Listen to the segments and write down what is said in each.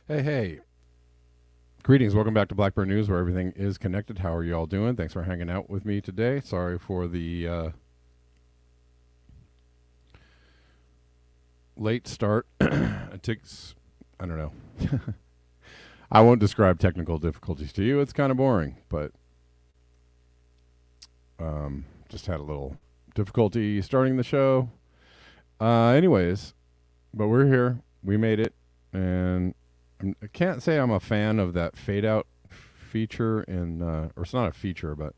Hey. Greetings. Welcome back to Blackbird News, where everything is connected. How are you all doing? Thanks for hanging out with me today. Sorry for the late start. It takes, I don't know. I won't describe technical difficulties to you. It's kind of boring, but just had a little difficulty starting the show. Anyways, but we're here. We made it, and I can't say I'm a fan of that fade out feature in, or it's not a feature, but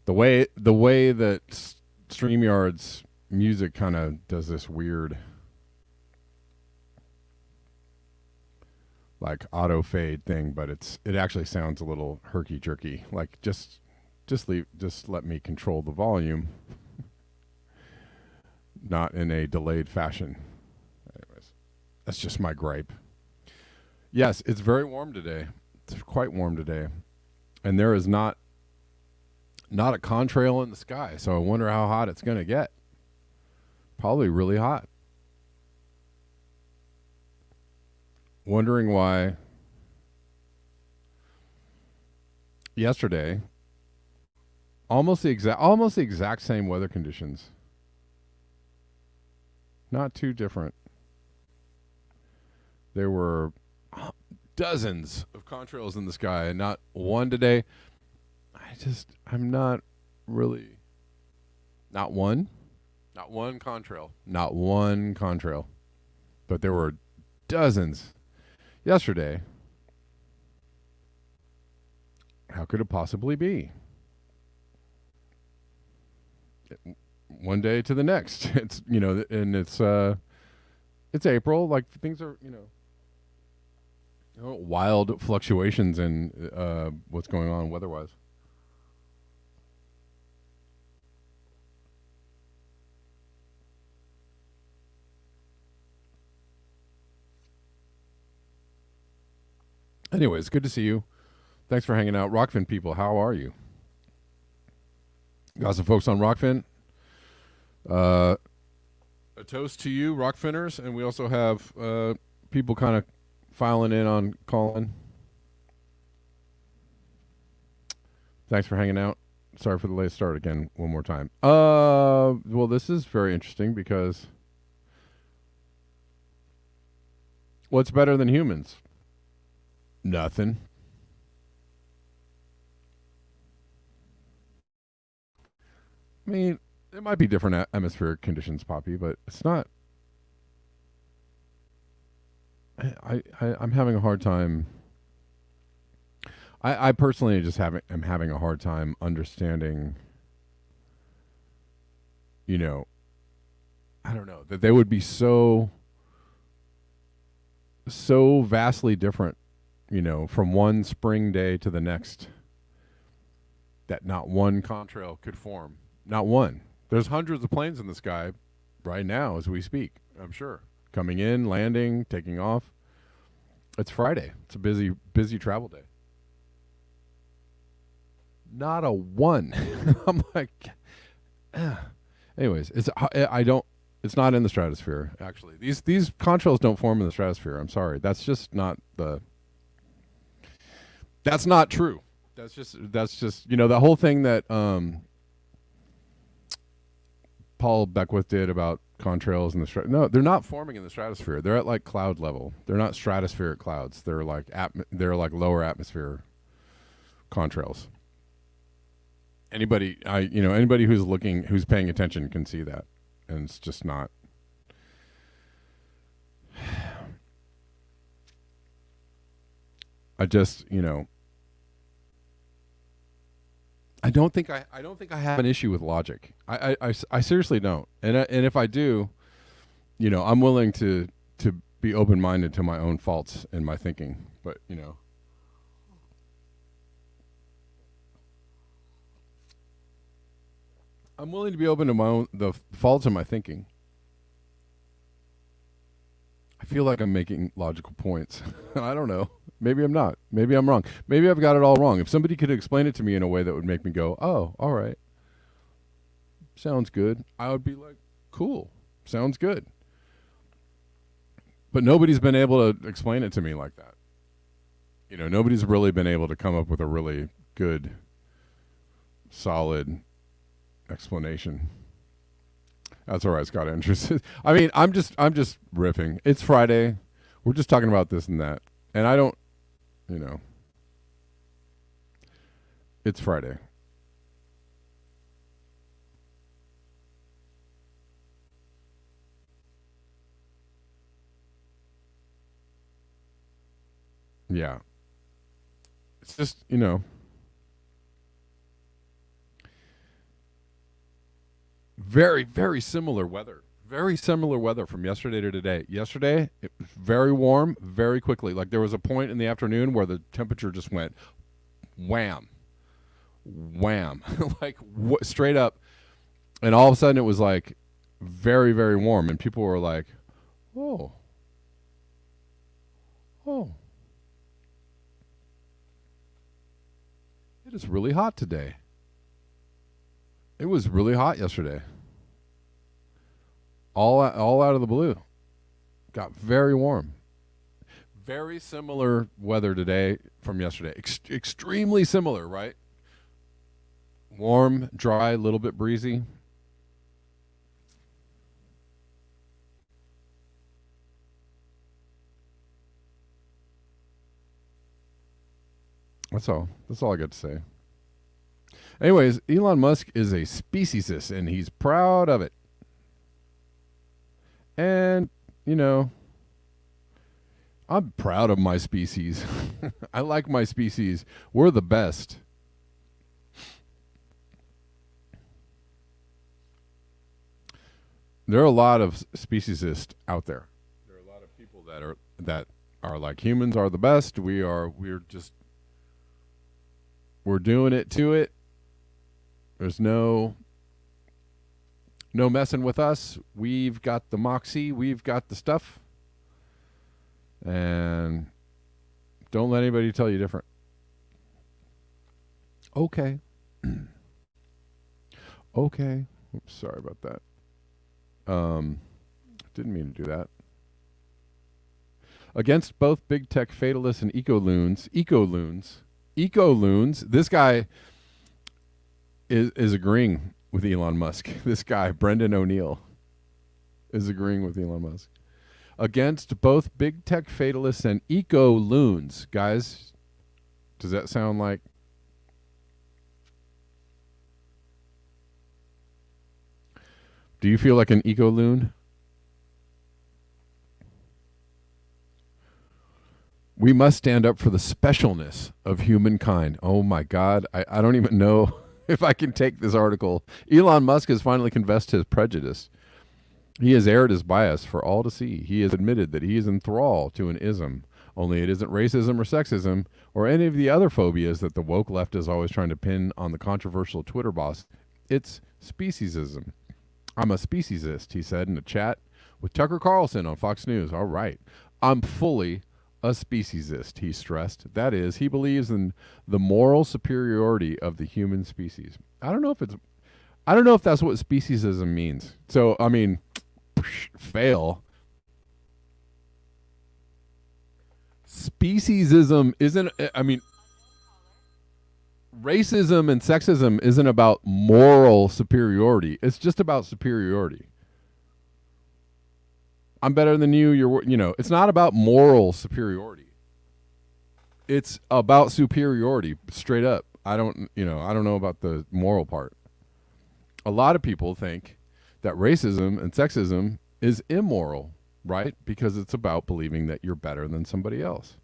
the way that StreamYard's music kind of does this weird, like auto fade thing, but it actually sounds a little herky jerky. Like just let me control the volume, not in a delayed fashion. That's just my gripe. Yes, it's very warm today. It's quite warm today. And there is not a contrail in the sky, so I wonder how hot it's going to get. Probably really hot. Wondering why yesterday, almost the exact same weather conditions. Not too different. There were dozens of contrails in the sky, and not one today. I'm not really. Not one contrail. Not one contrail. But there were dozens yesterday. How could it possibly be? One day to the next. It's, and it's April. Like, things are, wild fluctuations in what's going on weather-wise. Anyways, good to see you. Thanks for hanging out. Rockfin people, how are you? Got some folks on Rockfin. A toast to you, Rockfinners, and we also have people kind of filing in on calling. Thanks for hanging out. Sorry for the late start again one more time. Well, this is very interesting because what's better than humans? Nothing. I mean, it might be different atmospheric conditions, Poppy, but it's not. I'm having a hard time. I personally am having a hard time understanding. I don't know, that they would be so vastly different, from one spring day to the next, that not one contrail could form. Not one. There's hundreds of planes in the sky right now as we speak, I'm sure. Coming in, landing, taking off. It's Friday. It's a busy travel day. Not a one. I'm like, anyways, it's not in the stratosphere, actually. These contrails don't form in the stratosphere. I'm sorry. That's just not that's not true. That's just the whole thing that Paul Beckwith did about contrails in the no, they're not forming in the stratosphere. They're at like cloud level. They're not stratospheric clouds. They're like lower atmosphere contrails. Anybody who's paying attention can see that, and it's just not. I just, I don't think I have an issue with logic. I seriously don't. And if I do, I'm willing to be open-minded to my own faults in my thinking. But, I'm willing to be open to the faults in my thinking. I feel like I'm making logical points. I don't know. Maybe I'm not. Maybe I'm wrong. Maybe I've got it all wrong. If somebody could explain it to me in a way that would make me go, oh, all right, sounds good, I would be like, cool, sounds good. But nobody's been able to explain it to me like that. Nobody's really been able to come up with a really good, solid explanation. That's all right, Scott Andrews. I mean, I'm just riffing. It's Friday. We're just talking about this and that. And I don't, it's Friday. Yeah. It's just, very, very similar weather. Very similar weather from yesterday to today. Yesterday, it was very warm, very quickly. Like there was a point in the afternoon where the temperature just went wham, wham, like straight up. And all of a sudden it was like very, very warm. And people were like, oh. It is really hot today. It was really hot yesterday. All out of the blue. Got very warm. Very similar weather today from yesterday. Extremely similar, right? Warm, dry, a little bit breezy. That's all. That's all I got to say. Anyways, Elon Musk is a speciesist, and he's proud of it. And, I'm proud of my species. I like my species. We're the best. There are a lot of speciesists out there. There are a lot of people that are like humans are the best. We're doing it to it. There's no messing with us. We've got the moxie. We've got the stuff. And don't let anybody tell you different. Okay. Okay. Oops, sorry about that. Didn't mean to do that. Against both big tech fatalists and eco-loons, this guy is agreeing with Elon Musk. This guy, Brendan O'Neill, is agreeing with Elon Musk. Against both big tech fatalists and eco-loons. Guys, does that sound like... Do you feel like an eco-loon? We must stand up for the specialness of humankind. Oh my God, I don't even know if I can take this article. Elon Musk has finally confessed his prejudice. He has aired his bias for all to see. He has admitted that he is in thrall to an ism. Only it isn't racism or sexism or any of the other phobias that the woke left is always trying to pin on the controversial Twitter boss. It's speciesism. I'm a speciesist, he said in a chat with Tucker Carlson on Fox News. All right. I'm fully a speciesist, he stressed. That is, he believes in the moral superiority of the human species. I don't know if that's what speciesism means. So, I mean, fail. Speciesism isn't, racism and sexism isn't about moral superiority. It's just about superiority. I'm better than you. It's not about moral superiority. It's about superiority, straight up. I don't know about the moral part. A lot of people think that racism and sexism is immoral, right? Because it's about believing that you're better than somebody else.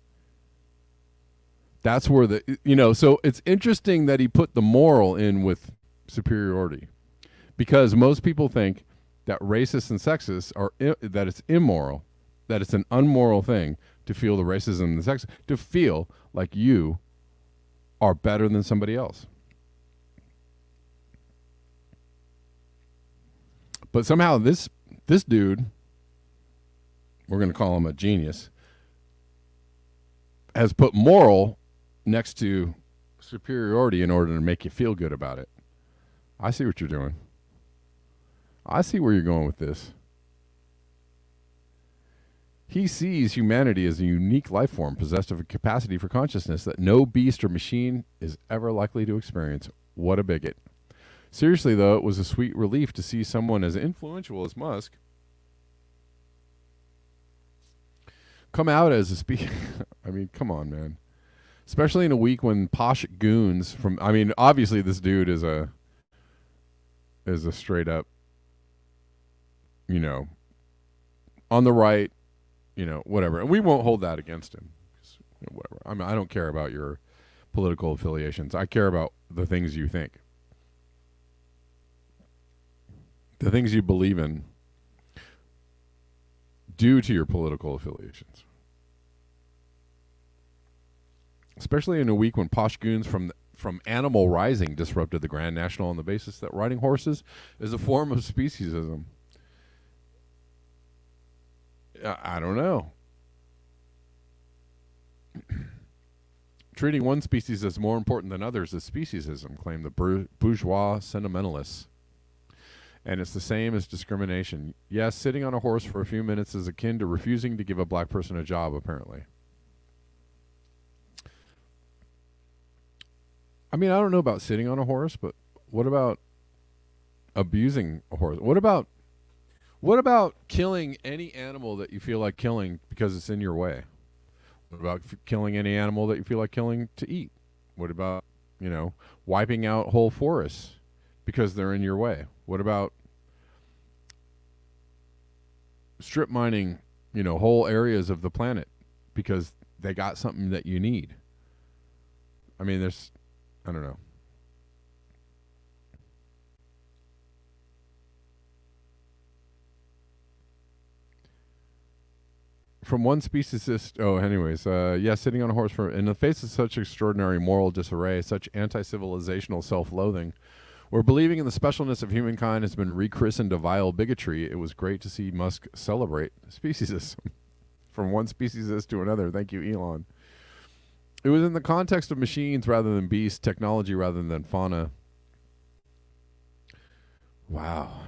That's where so it's interesting that he put the moral in with superiority, because most people think that racists and sexists that it's immoral. that it's an unmoral thing to feel the racism and the sexism, to feel like you are better than somebody else. But somehow this dude, we're going to call him a genius, has put moral next to superiority in order to make you feel good about it. I see what you're doing. I see where you're going with this. He sees humanity as a unique life form possessed of a capacity for consciousness that no beast or machine is ever likely to experience. What a bigot. Seriously, though, it was a sweet relief to see someone as influential as Musk come out as a speaker. I mean, come on, man. Especially in a week when posh goons from, I mean, obviously this dude is a straight up, you know, on the right, you know, whatever. And we won't hold that against him. You know, whatever. I mean, I don't care about your political affiliations. I care about the things you think. The things you believe in due to your political affiliations. Especially in a week when posh goons from Animal Rising disrupted the Grand National on the basis that riding horses is a form of speciesism. I don't know. Treating one species as more important than others is speciesism, claim the bourgeois sentimentalists. And it's the same as discrimination. Yes, sitting on a horse for a few minutes is akin to refusing to give a black person a job, apparently. I mean, I don't know about sitting on a horse, but what about abusing a horse? What about killing any animal that you feel like killing because it's in your way? What about killing any animal that you feel like killing to eat? What about, you know, wiping out whole forests because they're in your way? What about strip mining, you know, whole areas of the planet because they got something that you need? I mean, I don't know. From one speciesist, sitting on a horse in the face of such extraordinary moral disarray, such anti-civilizational self-loathing, where believing in the specialness of humankind has been rechristened a vile bigotry, it was great to see Musk celebrate speciesism. From one speciesist to another. Thank you, Elon. It was in the context of machines rather than beasts, technology rather than fauna. Wow.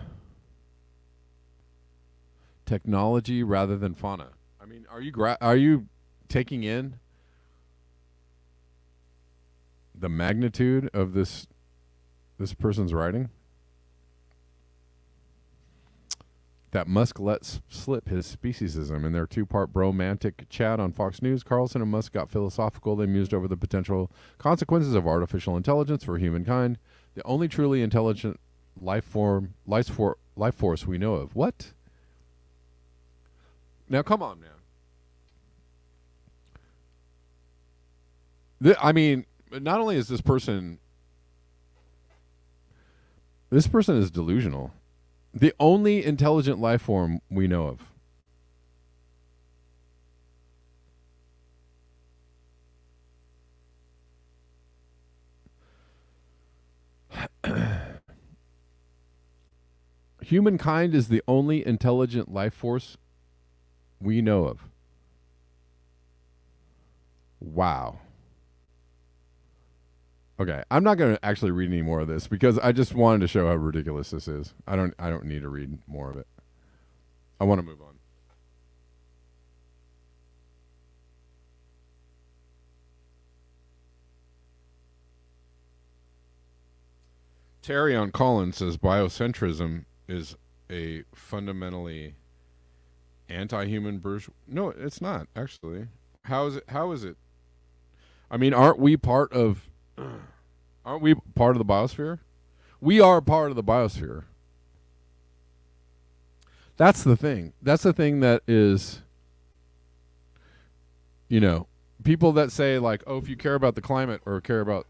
Technology rather than fauna. I mean, are you taking in the magnitude of this person's writing? That Musk let slip his speciesism in their two-part bromantic chat on Fox News. Carlson and Musk got philosophical. They mused over the potential consequences of artificial intelligence for humankind, the only truly intelligent life force we know of. What? Now, come on, man. I mean, not only is this person is delusional. The only intelligent life form we know of. Humankind is the only intelligent life force we know of. Wow. Okay, I'm not going to actually read any more of this because I just wanted to show how ridiculous this is. I don't need to read more of it. I want to move on. Terry on Collins says biocentrism is a fundamentally anti-human bourgeois. No, it's not actually. How is it? I mean, aren't we part of the biosphere? We are part of the biosphere. That's the thing. That's the thing that is, you know, people that say like, oh, if you care about the climate or care about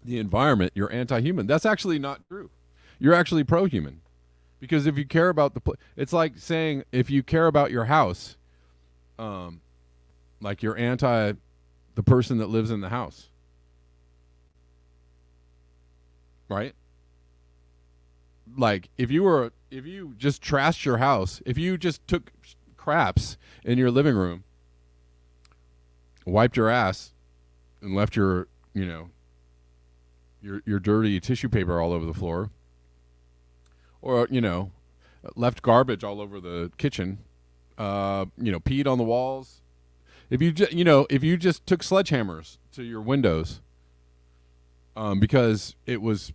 the environment, you're anti-human. That's actually not true. You're actually pro-human Because if you care about it's like saying if you care about your house, like you're anti the person that lives in the house, right? Like if you just trashed your house, if you just took craps in your living room, wiped your ass, and left your your dirty tissue paper all over the floor, or left garbage all over the kitchen, peed on the walls. If you if you just took sledgehammers to your windows, because it was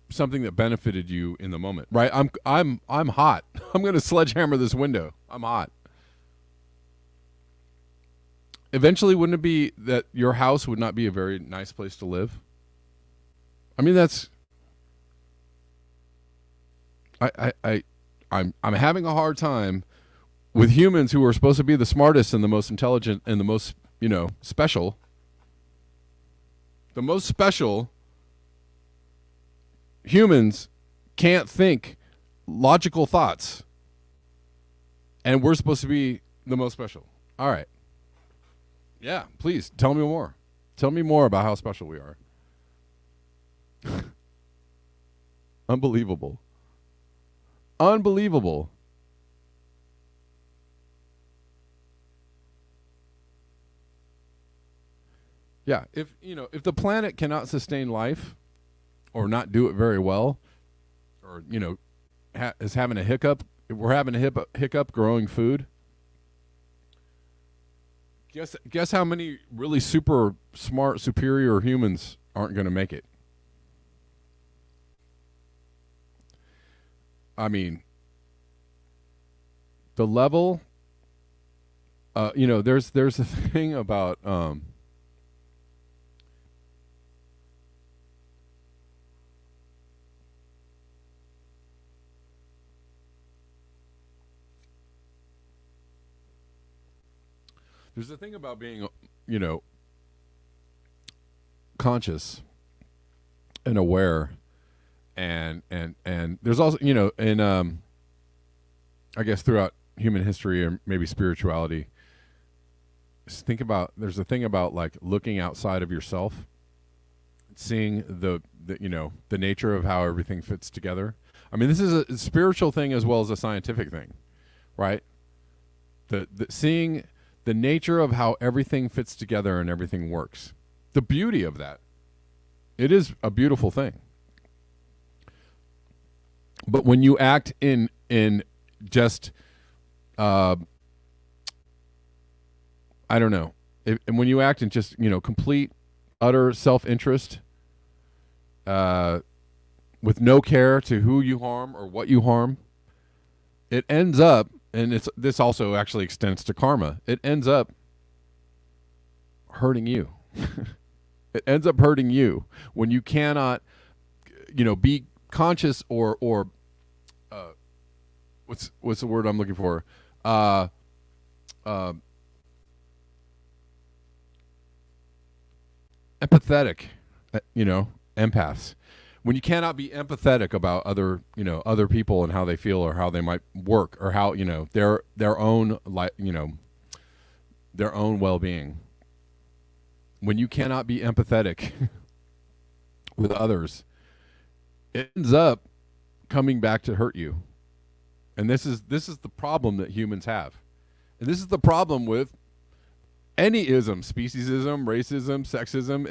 something that benefited you in the moment, right? I'm hot. I'm going to sledgehammer this window. I'm hot. Eventually, wouldn't it be that your house would not be a very nice place to live? I mean, I'm having a hard time with humans who are supposed to be the smartest and the most intelligent and the most, special. The most special humans can't think logical thoughts. And we're supposed to be the most special. All right. Yeah, please tell me more. Tell me more about how special we are. Unbelievable. Unbelievable. Yeah, if the planet cannot sustain life or not do it very well, or is having a hiccup, if we're having a hiccup growing food, guess how many really super smart superior humans aren't going to make it? I mean, the level there's a thing about there's a thing about being conscious and aware, and there's also in I guess throughout human history or maybe spirituality, there's a thing about like looking outside of yourself, seeing the nature of how everything fits together. I mean, this is a spiritual thing as well as a scientific thing, right? The seeing the nature of how everything fits together and everything works. The beauty of that. It is a beautiful thing. But when you act in just I don't know, and when you act in just complete utter self-interest, with no care to who you harm or what you harm, it ends up, and this also actually extends to karma, it ends up hurting you. It ends up hurting you when you cannot be conscious or what's the word I'm looking for? Empathetic, empaths. When you cannot be empathetic about other people and how they feel or how they might work or how their own their own well-being. When you cannot be empathetic with others, it ends up coming back to hurt you. And this is the problem that humans have. And this is the problem with any ism, speciesism, racism, sexism.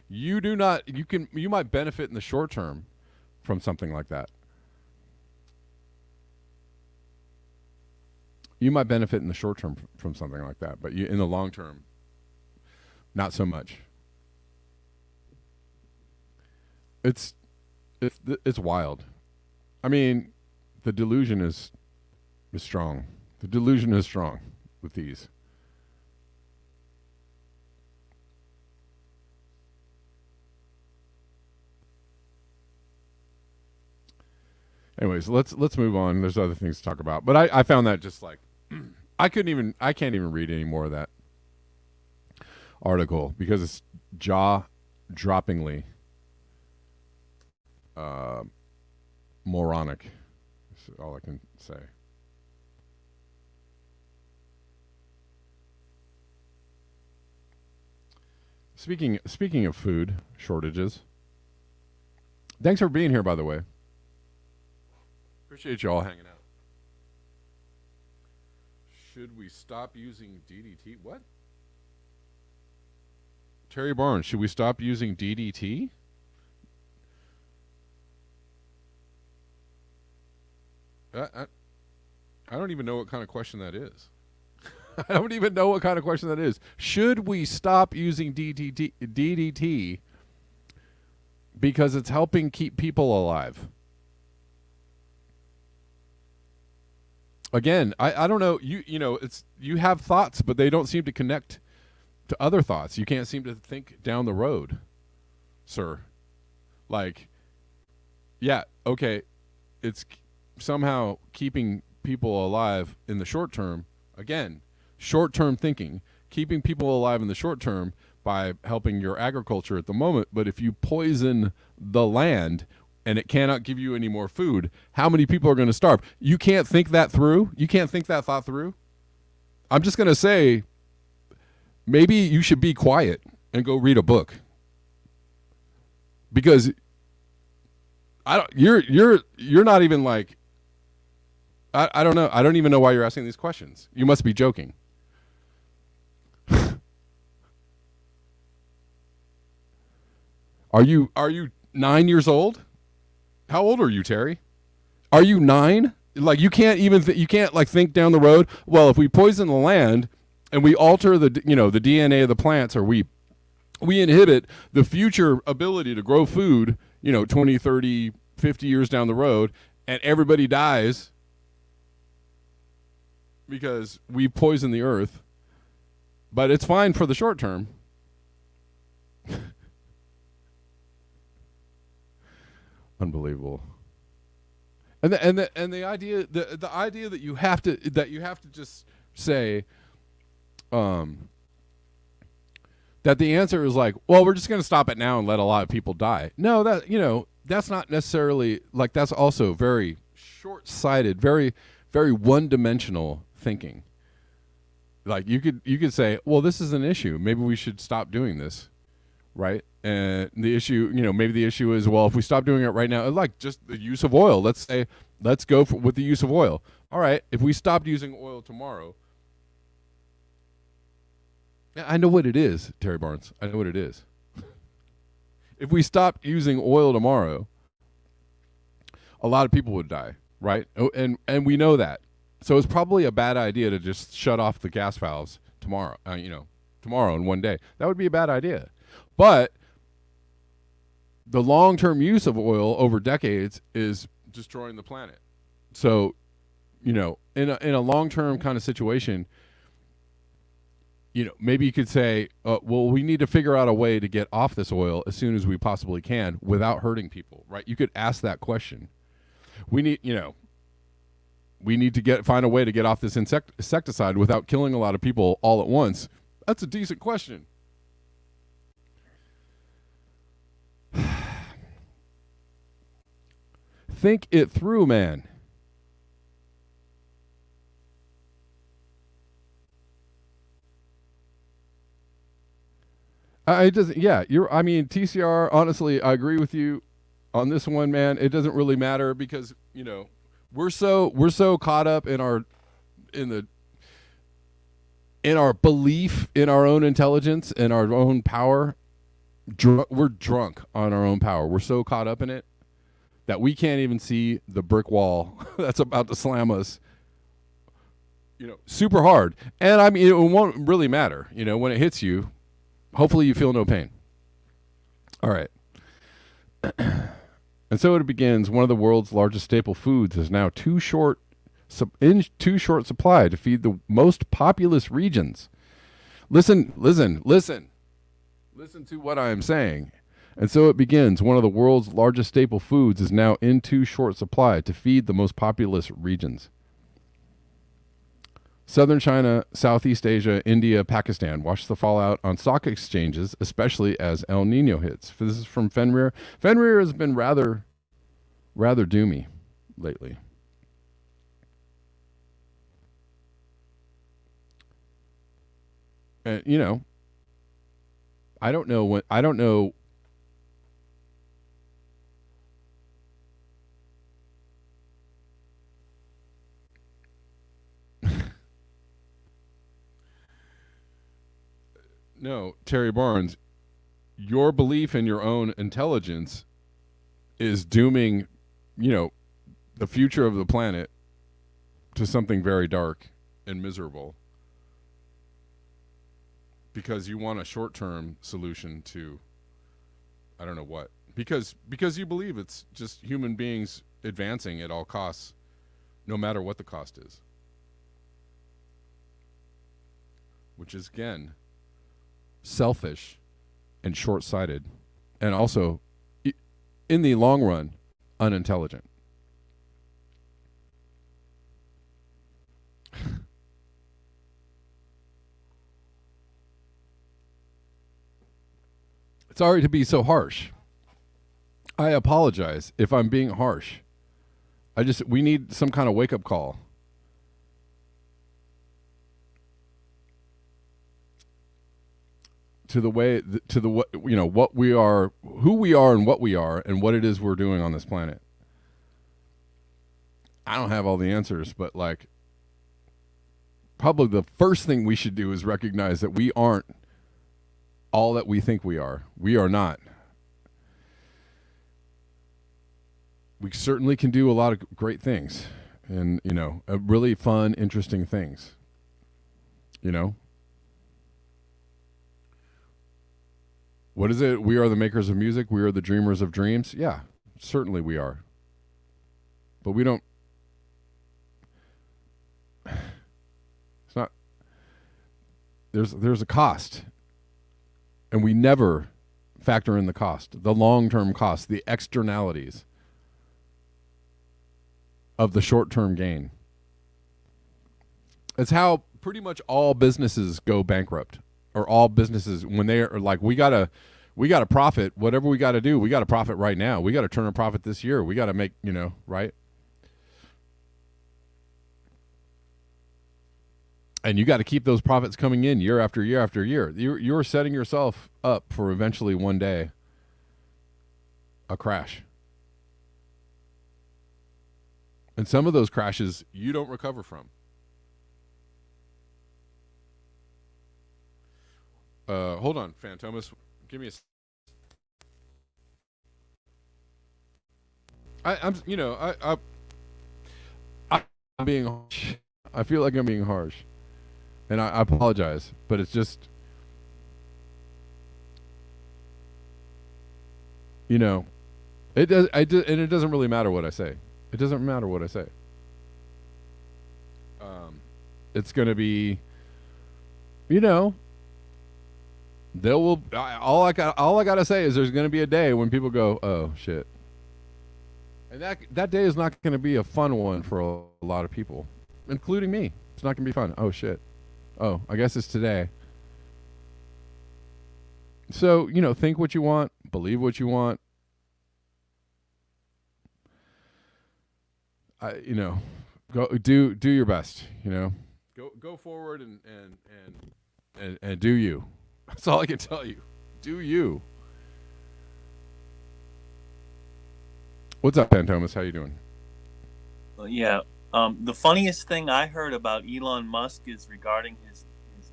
You might benefit in the short term from something like that. You might benefit in the short term from something like that, but in the long term, not so much. It's wild. I mean, the delusion is strong. The delusion is strong with these. Anyways, let's move on. There's other things to talk about, but I found that just like I can't even read any more of that article because it's jaw-droppingly moronic. That's all I can say. Speaking of food shortages, thanks for being here, by the way. Appreciate you all hanging out. Should we stop using DDT? What? Terry Barnes, should we stop using DDT? I don't even know what kind of question that is. I don't even know what kind of question that is. Should we stop using DDT because it's helping keep people alive? Again, I don't know. You know, it's you have thoughts, but they don't seem to connect to other thoughts. You can't seem to think down the road, sir. Like, yeah, okay, it's somehow keeping people alive in the short term. Again, short-term thinking, keeping people alive in the short term by helping your agriculture at the moment. But if you poison the land and it cannot give you any more food, how many people are going to starve? You can't think that through? You can't think that thought through? I'm just going to say, maybe you should be quiet and go read a book. Because you're not even like, I don't know. I don't even know why you're asking these questions. You must be joking. Are you 9 years old? How old are you, Terry? Are you 9? Like, you can't even you can't like think down the road. Well, if we poison the land and we alter the the DNA of the plants, or we inhibit the future ability to grow food, 20, 30, 50 years down the road, and everybody dies because we poison the earth, but it's fine for the short term. Unbelievable. And the idea that you have to just say that the answer is like, well, we're just going to stop it now and let a lot of people die. No, that's not necessarily, like, that's also very short-sighted, very, very one-dimensional thinking. Like, you could say, well, this is an issue. Maybe we should stop doing this, right? And the issue, maybe the issue is, well, if we stop doing it right now, like just the use of oil, let's go with the use of oil. All right, if we stopped using oil tomorrow, I know what it is, Terry Barnes. I know what it is. If we stopped using oil tomorrow, a lot of people would die, right? Oh, and we know that. So it's probably a bad idea to just shut off the gas valves tomorrow, tomorrow in one day. That would be a bad idea. But the long-term use of oil over decades is destroying the planet. So, in a long-term kind of situation, maybe you could say, well, we need to figure out a way to get off this oil as soon as we possibly can without hurting people, right? You could ask that question. We need to find a way to get off this insecticide without killing a lot of people all at once. That's a decent question. Think it through, man. It doesn't. Yeah, TCR. Honestly, I agree with you on this one, man. It doesn't really matter because we're so caught up in our belief in our own intelligence and our own power. We're drunk on our own power. We're so caught up in it that we can't even see the brick wall that's about to slam us, super hard. And it won't really matter, when it hits you. Hopefully you feel no pain. All right. And so it begins. One of the world's largest staple foods is now too short supply to feed the most populous regions. Listen to what I am saying. And so it begins. One of the world's largest staple foods is now in too short supply to feed the most populous regions. Southern China, Southeast Asia, India, Pakistan watch the fallout on stock exchanges, especially as El Nino hits. This is from Fenrir. Fenrir has been rather doomy lately. And I don't know when. I don't know. No, Terry Barnes, your belief in your own intelligence is dooming, the future of the planet to something very dark and miserable because you want a short-term solution to I don't know what. Because you believe it's just human beings advancing at all costs, no matter what the cost is. Which is, again, selfish and short-sighted, and also, in the long run, unintelligent. Sorry to be so harsh. I apologize if I'm being harsh. We need some kind of wake-up call. To the way, to the what we are, who we are, and what we are, and what it is we're doing on this planet. I don't have all the answers, but probably the first thing we should do is recognize that we aren't all that we think we are. We are not. We certainly can do a lot of great things, and really fun, interesting things. What is it? We are the makers of music. We are the dreamers of dreams. Yeah, certainly we are. But we don't. It's not. There's a cost, and we never factor in the cost, the long-term cost, the externalities of the short-term gain. It's how pretty much all businesses go bankrupt. Or all businesses, when they are we gotta profit. Whatever we gotta do, we gotta profit right now. We gotta turn a profit this year. We gotta make, right? And you got to keep those profits coming in year after year after year. You're setting yourself up for eventually one day a crash. And some of those crashes you don't recover from. Hold on, Phantomus. Give me I'm being harsh. I feel like I'm being harsh, and I apologize. But it's just, it does. And it doesn't really matter what I say. It doesn't matter what I say. It's gonna be, all I gotta say is there's gonna be a day when people go, oh shit, and that day is not gonna be a fun one for a lot of people, including me. It's not gonna be fun. Oh shit. Oh, I guess it's today. So think what you want, believe what you want. Go do your best. Go forward and do you. That's all I can tell you. Do you? What's up, Phantomus? How you doing? Well, yeah. The funniest thing I heard about Elon Musk is regarding his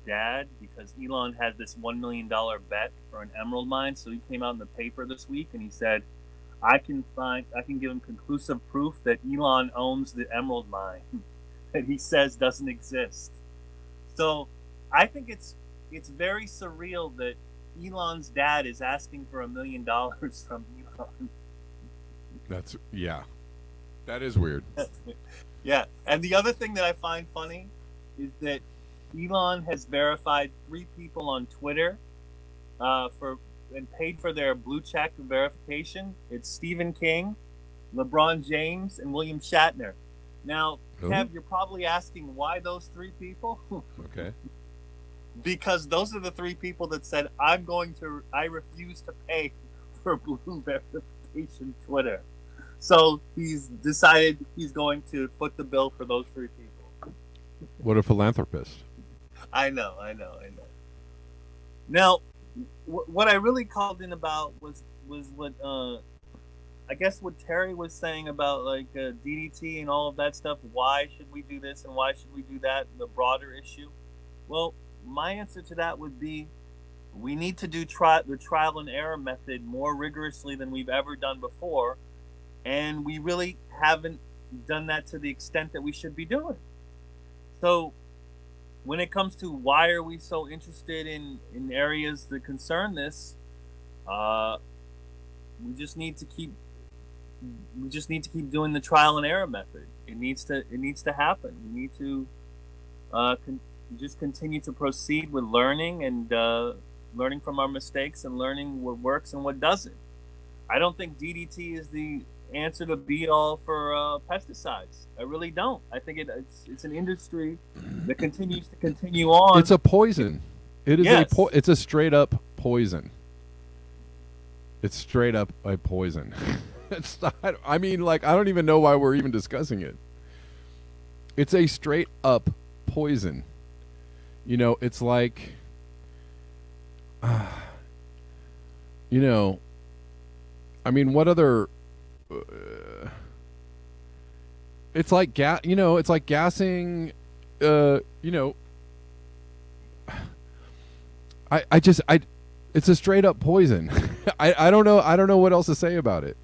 dad, because Elon has this $1 million bet for an emerald mine. So he came out in the paper this week and he said, I can give him conclusive proof that Elon owns the emerald mine that he says doesn't exist. So I think it's very surreal that Elon's dad is asking for $1 million from Elon. That is weird. Yeah. And the other thing that I find funny is that Elon has verified 3 people on Twitter and paid for their blue check verification. It's Stephen King, LeBron James, and William Shatner. Now, Kev, you're probably asking why those 3 people? Okay. Because those are the 3 people that said, I refuse to pay for blue verification Twitter. So he's decided he's going to foot the bill for those 3 people. What a philanthropist. I know. Now, what I really called in about was what I guess what Terry was saying about like DDT and all of that stuff. Why should we do this and why should we do that? The broader issue. Well, my answer to that would be we need to do the trial and error method more rigorously than we've ever done before, and we really haven't done that to the extent that we should be doing. So, when it comes to why are we so interested in areas that concern this, uh, we just need to keep doing the trial and error method. It needs to happen. We need to just continue to proceed with learning and learning from our mistakes and learning what works and what doesn't. I don't think DDT is the answer to be all for pesticides. I really don't. I think it's an industry that continues to continue on. It's a poison. It is Yes. it's a straight up poison. It's straight up a poison. It's not, I mean, like, I don't even know why we're even discussing it. It's a straight up poison. You know, it's like, you know, I mean, what other? It's like You know, it's like gassing. You know, It's a straight up poison. I don't know. I don't know what else to say about it.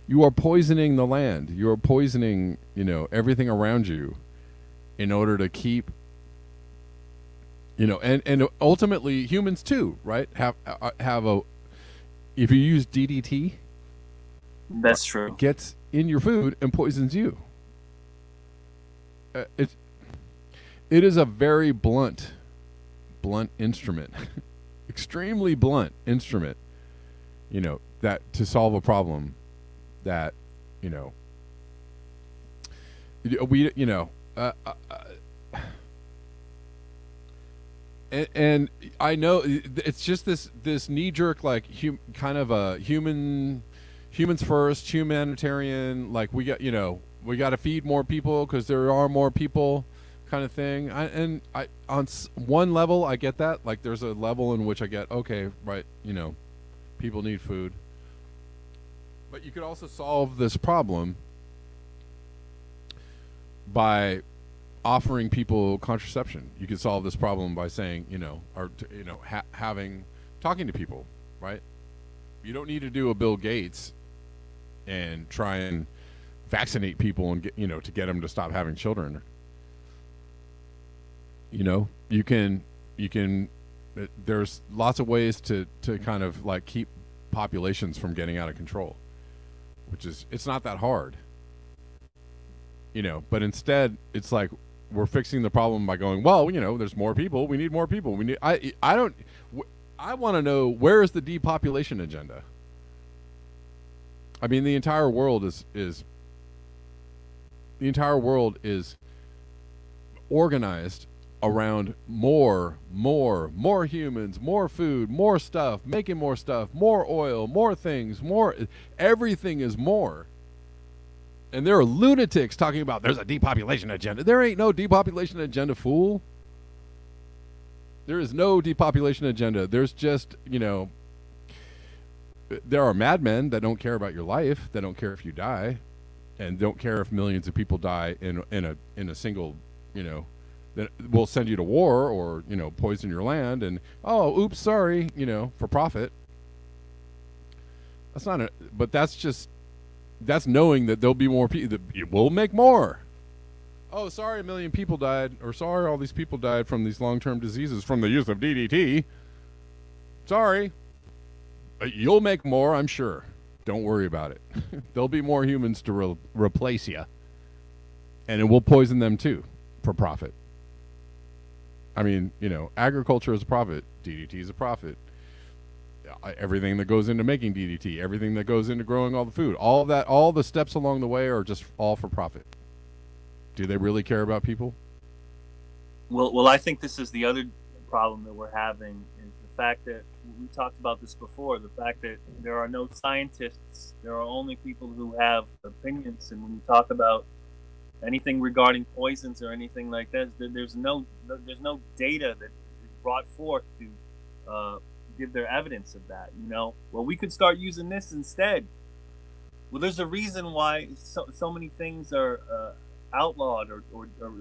You are poisoning the land. You are poisoning, you know, everything around you, in order to keep, you know, and ultimately humans too, right? Have a if you use DDT, That's true. it gets in your food and poisons you. It is a very blunt instrument, extremely blunt instrument. You know, that to solve a problem that, you know, we, you know, and I know it's just this knee jerk, like, kind of a humans first, humanitarian, like, we got, you know, we got to feed more people because there are more people, kind of thing. On one level I get that. Like, there's a level in which I get, okay, right, you know, people need food, but you could also solve this problem by offering people contraception. You could solve this problem by saying, you know, or you know, talking to people, right? You don't need to do a Bill Gates and try and vaccinate people and get, you know, to get them to stop having children. You know, you can there's lots of ways to kind of like keep populations from getting out of control, which is, it's not that hard. You know, but instead it's like we're fixing the problem by going, well, you know, there's more people, we need more people, we need I don't I want to know, where is the depopulation agenda? I mean, the entire world is organized around more humans, more food, more stuff, making more stuff, more oil, more things, more, everything is more. And there are lunatics talking about there's a depopulation agenda. There ain't no depopulation agenda, fool. There is no depopulation agenda. There's just, you know, there are madmen that don't care about your life, that don't care if you die, and don't care if millions of people die in a single, you know, that will send you to war or, you know, poison your land and, oh, oops, sorry, you know, for profit. That's not but that's knowing that there'll be more people, that we'll make more. Oh, sorry, a million people died, or sorry, all these people died from these long-term diseases from the use of DDT. Sorry. You'll make more, I'm sure. Don't worry about it. There'll be more humans to replace you. And it will poison them too, for profit. I mean, you know, agriculture is a profit. DDT is a profit. Everything that goes into making DDT, everything that goes into growing all the food, all of that, all the steps along the way are just all for profit. Do they really care about people? Well, I think this is the other problem that we're having, is the fact that we talked about this before. The fact that there are no scientists, there are only people who have opinions, and when you talk about anything regarding poisons or anything like this, there's no data that is brought forth to give their evidence of that. Well, we could start using this instead. Well, there's a reason why so many things are outlawed or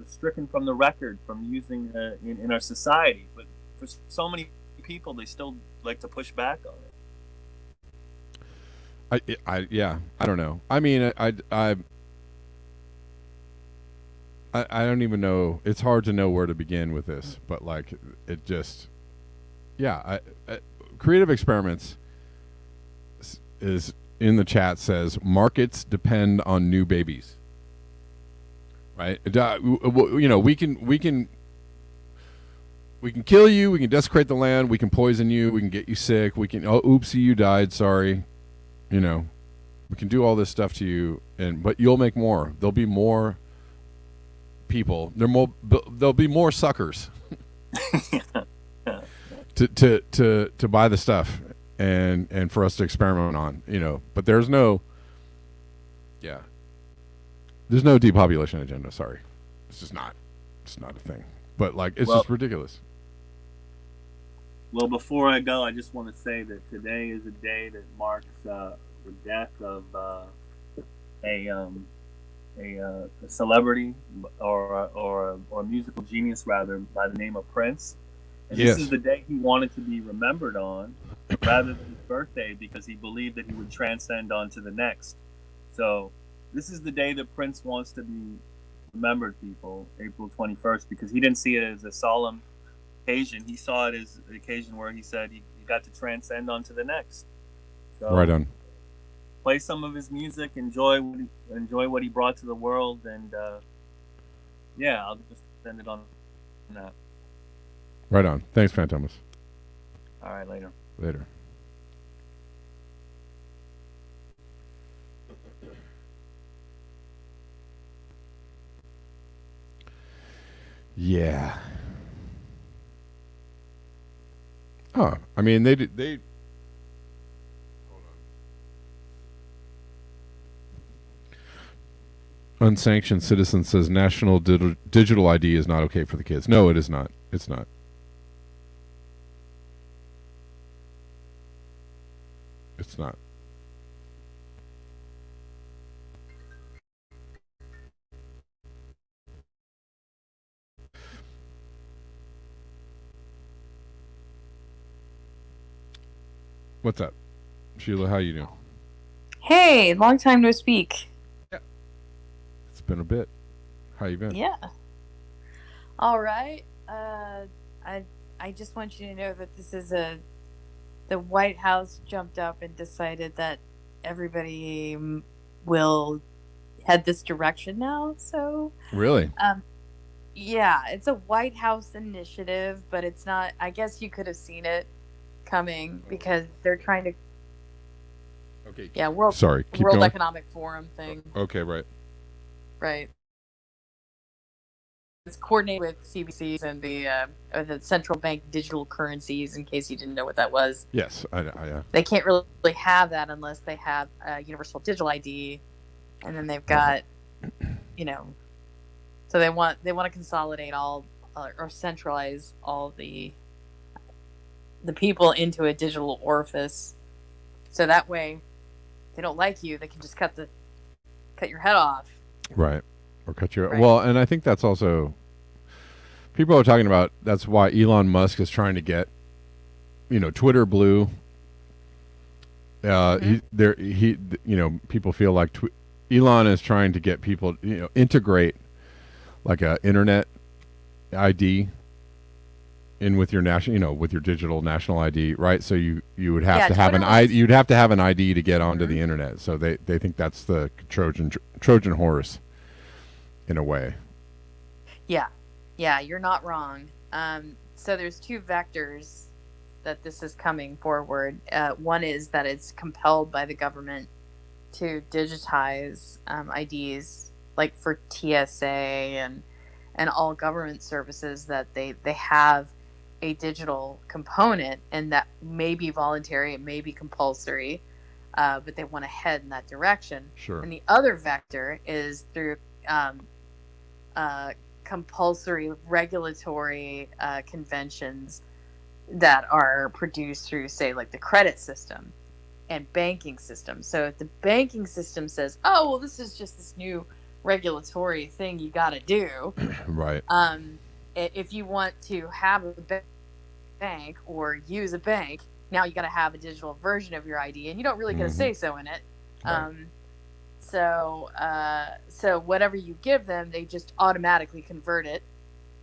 stricken from the record from using in our society. But for so many people, they still like to push back on it. I don't know. I mean, I don't even know. It's hard to know where to begin with this, but like it just, yeah. Creative Experiments is in the chat says markets depend on new babies, right? We can kill you, we can desecrate the land, we can poison you, we can get you sick, we can oopsie you died, sorry, we can do all this stuff to you, but you'll make more. There'll be more people. There'll be more suckers to buy the stuff and for us to experiment on, but there's no depopulation agenda. Sorry, it's not a thing. But like, it's just ridiculous. Well, before I go, I just want to say that today is a day that marks the death of a celebrity or a musical genius, rather, by the name of Prince. And yes. This is the day he wanted to be remembered on, rather than his birthday, because he believed that he would transcend on to the next. So this is the day that Prince wants to be remembered, people, April 21st, because he didn't see it as a solemn occasion. He saw it as an occasion where he said he got to transcend on to the next. So, right on. Play some of his music, enjoy what he brought to the world, and I'll just send it on that. Right on. Thanks, Phantomas. All right, later. Later. Yeah. Oh, I mean, they hold on. Unsanctioned citizen says national digital ID is not okay for the kids. No, it is not. It's not. It's not. What's up, Sheila? How you doing? Hey, long time no speak. Yeah, it's been a bit. How you been? Yeah. All right. I just want you to know that this is the White House jumped up and decided that everybody will head this direction now. So really, yeah, it's a White House initiative, but it's not. I guess you could have seen it coming because they're trying to. Okay. Yeah, World Economic Forum thing. Okay, right. Right. It's coordinated with CBCs and the central bank digital currencies. In case you didn't know what that was. Yes, I They can't really have that unless they have a universal digital ID, and then they've got, so they want to consolidate all or centralize all the people into a digital orifice, so that way, they don't like you, they can just cut your head off. Right. Or cut your well, and I think that's also people are talking about. That's why Elon Musk is trying to get, Twitter blue. People feel like Elon is trying to get people, integrate like a internet ID in with your national, with your digital national ID, right? So you would have to have an ID. You'd have to have an ID to get onto the internet. So they think that's the Trojan horse, in a way. Yeah, you're not wrong. So there's two vectors that this is coming forward. One is that it's compelled by the government to digitize IDs, like for TSA and all government services, that they have a digital component, and that may be voluntary, it may be compulsory, but they want to head in that direction. Sure. And the other vector is through compulsory regulatory conventions that are produced through, say, like the credit system and banking system. So if the banking system says, "Oh, well, this is just this new regulatory thing you got to do," Right. If you want to have a bank or use a bank, now you got to have a digital version of your ID, and you don't really get a say so in it. Right. So whatever you give them, they just automatically convert it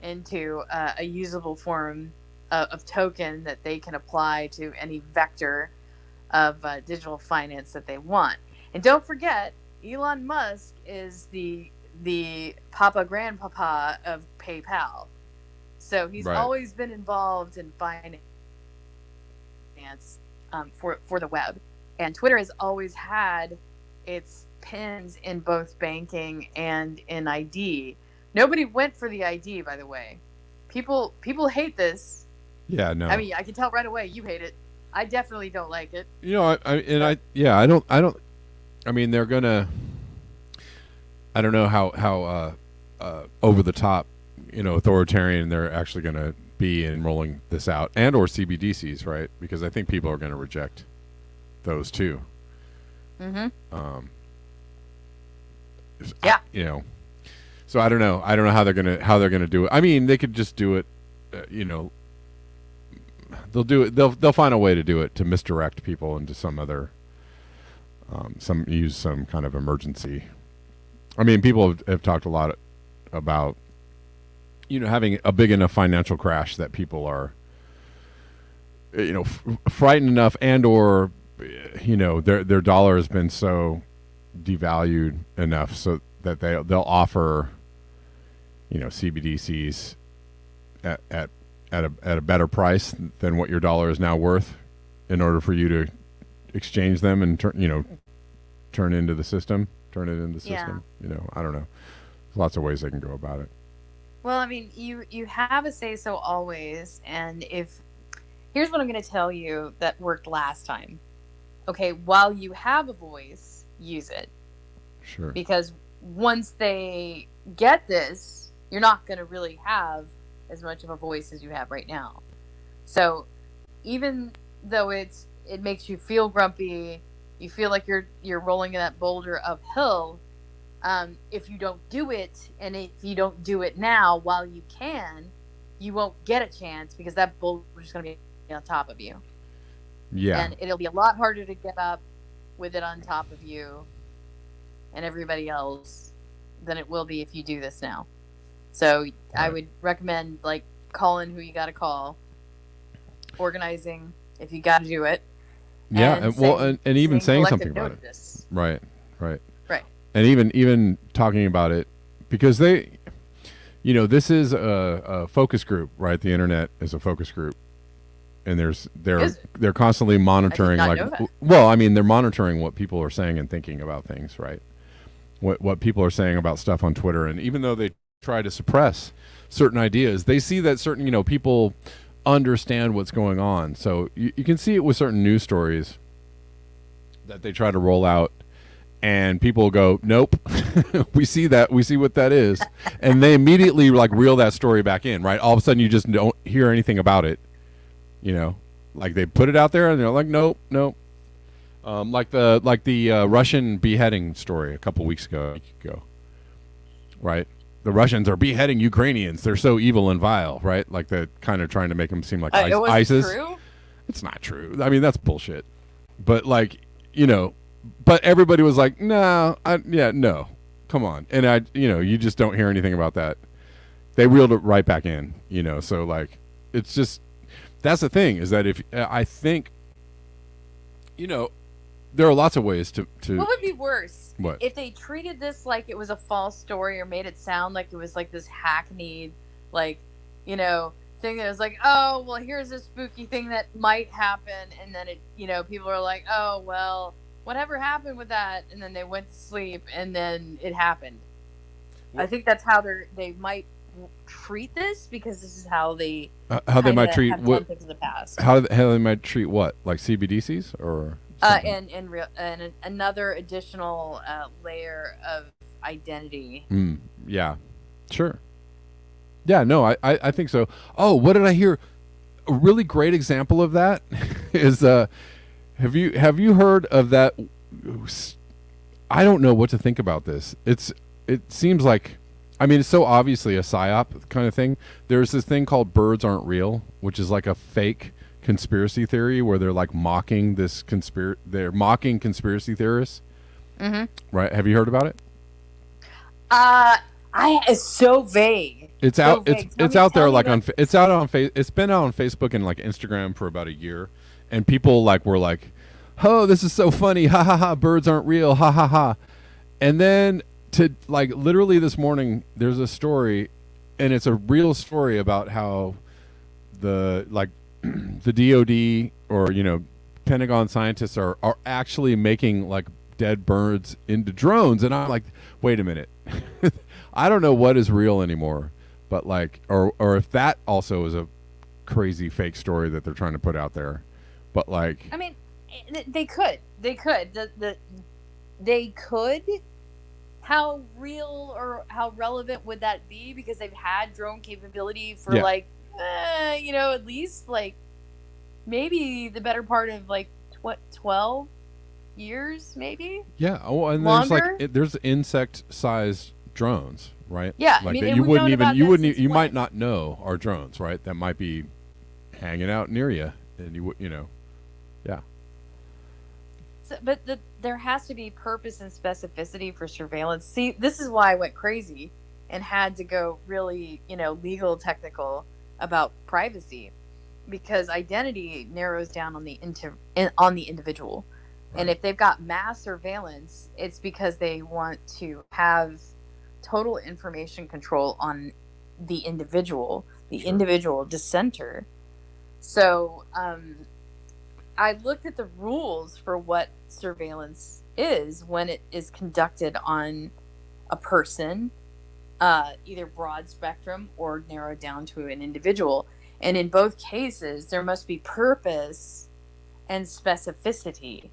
into a usable form of token that they can apply to any vector of digital finance that they want. And don't forget, Elon Musk is the papa grandpapa of PayPal. So he's Right. always been involved in finance for the web. And Twitter has always had its pins in both banking and in ID. Nobody went for the ID, by the way. People hate this. Yeah, no. I mean, I can tell right away you hate it. I definitely don't like it. You know, I don't. I mean, they're gonna. I don't know how over the top, authoritarian they're actually gonna be in rolling this out, and or CBDCs, right? Because I think people are gonna reject those too. Mm-hmm. Yeah. So I don't know. I don't know how they're gonna do it. I mean, they could just do it. They'll do it. They'll find a way to do it to misdirect people into some other, use some kind of emergency. I mean, people have talked a lot about, having a big enough financial crash that people are, frightened enough, and or, their dollar has been so devalued enough so that they'll offer, CBDCs at a better price than what your dollar is now worth, in order for you to exchange them and turn it into the system. I don't know. There's lots of ways they can go about it. Well, I mean, you have a say so always, and here's what I'm going to tell you that worked last time. Okay, while you have a voice, use it. Sure. Because once they get this, you're not going to really have as much of a voice as you have right now. So even though it makes you feel grumpy, you feel like you're rolling that boulder uphill, if you don't do it, and if you don't do it now while you can, you won't get a chance, because that boulder is going to be on top of you. Yeah. And it'll be a lot harder to get up with it on top of you and everybody else than it will be if you do this now. So right. I would recommend, like, calling who you got to call, organizing if you got to do it. Yeah, and even saying something about it. This. Right. And even talking about it, because they, this is a focus group, right? The internet is a focus group, and they're constantly monitoring, they're monitoring what people are saying and thinking about things, right? What people are saying about stuff on Twitter, and even though they try to suppress certain ideas, they see that certain people understand what's going on. So you can see it with certain news stories that they try to roll out, and people go, nope, we see what that is, and they immediately reel that story back in, right? All of a sudden you just don't hear anything about it, like they put it out there and they're like, nope. Like the Russian beheading story a couple weeks ago, right? The Russians are beheading Ukrainians. They're so evil and vile, right? Like they're kind of trying to make them seem like ISIS. True? It's not true. I mean, that's bullshit. But but everybody was like, no, no, come on. And you just don't hear anything about that. They reeled it right back in, so it's just, that's the thing, is that I think, there are lots of ways to. What would be worse? What? If they treated this like it was a false story, or made it sound like it was like this hackneyed, thing that was like, oh, well, here's a spooky thing that might happen, and then people are like, oh, well, whatever happened with that, and then they went to sleep, and then it happened. I think that's how they might treat this, because this is how they might treat what in the past. How they might treat what, like CBDCs or. And another additional layer of identity. Yeah, sure. Yeah, no, I think so. Oh, what did I hear? a really great example of that is have you heard of that? I don't know what to think about this. It seems like, I mean, it's so obviously a psyop kind of thing. There's this thing called birds aren't real, which is like a fake conspiracy theory where they're like mocking they're mocking conspiracy theorists. Mm-hmm. Right? Have you heard about it? It's so vague. It's so out. vague. It's out there like on. It's out on. It's been out on Facebook and like Instagram for about a year, and people like were like, "Oh, this is so funny! Ha ha ha! Birds aren't real! Ha ha ha!" And then to like literally this morning, there's a story, and it's a real story about how the like the DoD or Pentagon scientists are actually making like dead birds into drones, and I'm like, wait a minute. I don't know what is real anymore, but like, or if that also is a crazy fake story that they're trying to put out there, but like, I mean, they could. They could. How real or how relevant would that be? Because they've had drone capability for at least like maybe the better part of like 12 years, maybe. Yeah. Oh, and longer? there's insect-sized drones, right? Yeah, like I mean, that and you we've wouldn't known even about you this wouldn't since you when? might not know are drones, right? That might be hanging out near you, and yeah. So, but there has to be purpose and specificity for surveillance. See, this is why I went crazy and had to go really, legal, technical about privacy, because identity narrows down on the individual. Right. And if they've got mass surveillance, it's because they want to have total information control on the individual, individual dissenter. So, I looked at the rules for what surveillance is when it is conducted on a person, either broad spectrum or narrowed down to an individual. And in both cases, there must be purpose and specificity.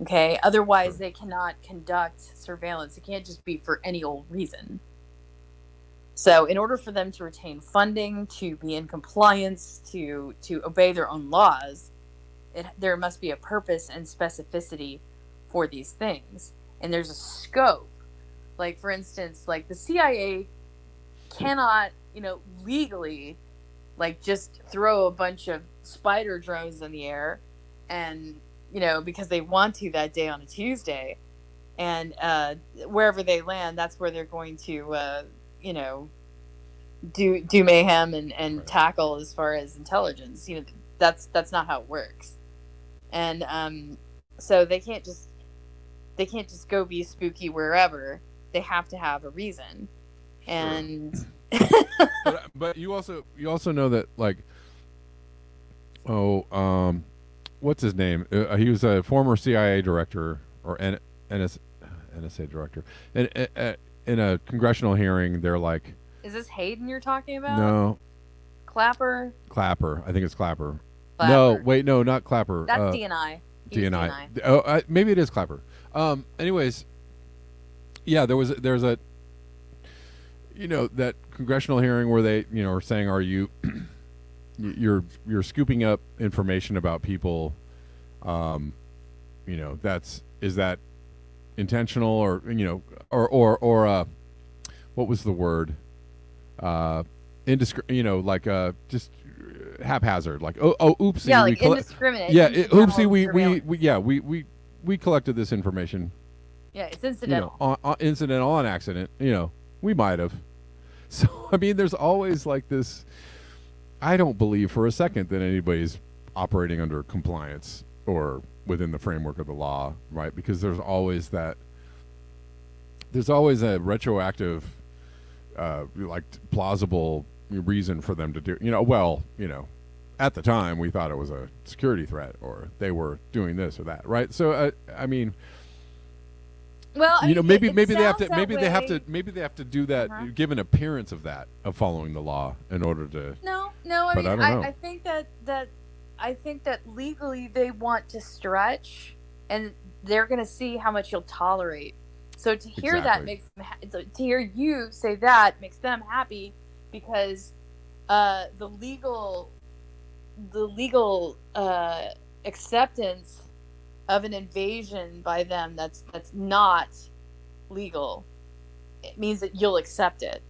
Okay? Otherwise, they cannot conduct surveillance. It can't just be for any old reason. So in order for them to retain funding, to be in compliance, to obey their own laws, there must be a purpose and specificity for these things. And there's a scope. Like, for instance, like the CIA cannot, legally, like, just throw a bunch of spider drones in the air and, because they want to that day on a Tuesday. And wherever they land, that's where they're going to, do mayhem and tackle as far as intelligence. That's not how it works. And so they can't just go be spooky wherever. They have to have a reason. And but you also know that, like, what's his name? He was a former CIA director or NSA director. And in a congressional hearing, they're like, is this Hayden you're talking about? No. Clapper. I think it's Clapper. Clapper. No, wait, no, not Clapper. That's DNI. DNI. Oh, maybe it is Clapper. Anyways, yeah, there's a that congressional hearing where they are saying, are you you're scooping up information about people, is that intentional or or what was the word, just haphazard, like oopsie, yeah, like indiscriminate. Yeah, oopsie, we collected this information. Yeah, it's incidental. Incidental on accident. We might have. So I mean, there's always like this. I don't believe for a second that anybody's operating under compliance or within the framework of the law, right? Because there's always a retroactive, plausible reason for them to do. At the time we thought it was a security threat or they were doing this or that, right? So I mean. Well, maybe they have to do that, give an appearance of following the law in order to. No. I don't know. I think that legally they want to stretch, and they're going to see how much you'll tolerate. So to hear that makes them to hear you say that makes them happy, because the legal the legal acceptance of an invasion by them that's not legal, it means that you'll accept it.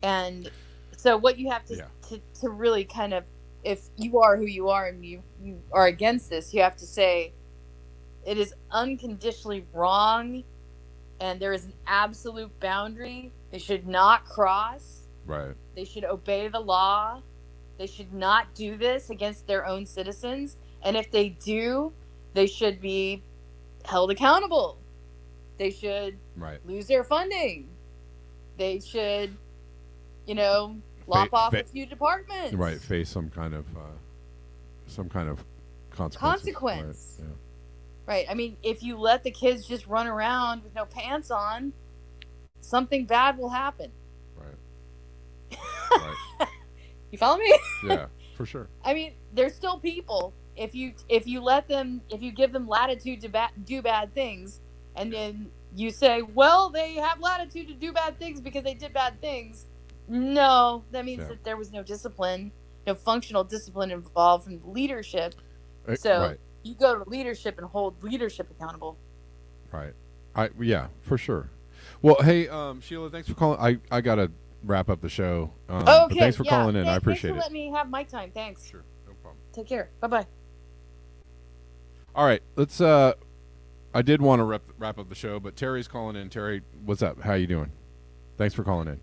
And so what you have to really kind of, if you are who you are and you are against this, you have to say it is unconditionally wrong and there is an absolute boundary they should not cross. Right. They should obey the law. They should not do this against their own citizens. And if they do, they should be held accountable. They should lose their funding. They should, lop off a few departments. Right. Face some kind of consequence. Right. I mean, if you let the kids just run around with no pants on, something bad will happen. Right. You follow me? Yeah, for sure. I mean, they're still people. If you give them latitude to do bad things, and then you say, well, they have latitude to do bad things because they did bad things. No, that means that there was no discipline, no functional discipline involved from leadership. So you go to leadership and hold leadership accountable. Right. Yeah, for sure. Well, hey, Sheila, thanks for calling. I gotta wrap up the show. Okay. But thanks for calling in. I appreciate it. Thanks for letting me have my time. Thanks. Sure. No problem. Take care. Bye-bye. All right. Let's. I did want to wrap up the show, but Terry's calling in. Terry, what's up? How you doing? Thanks for calling in.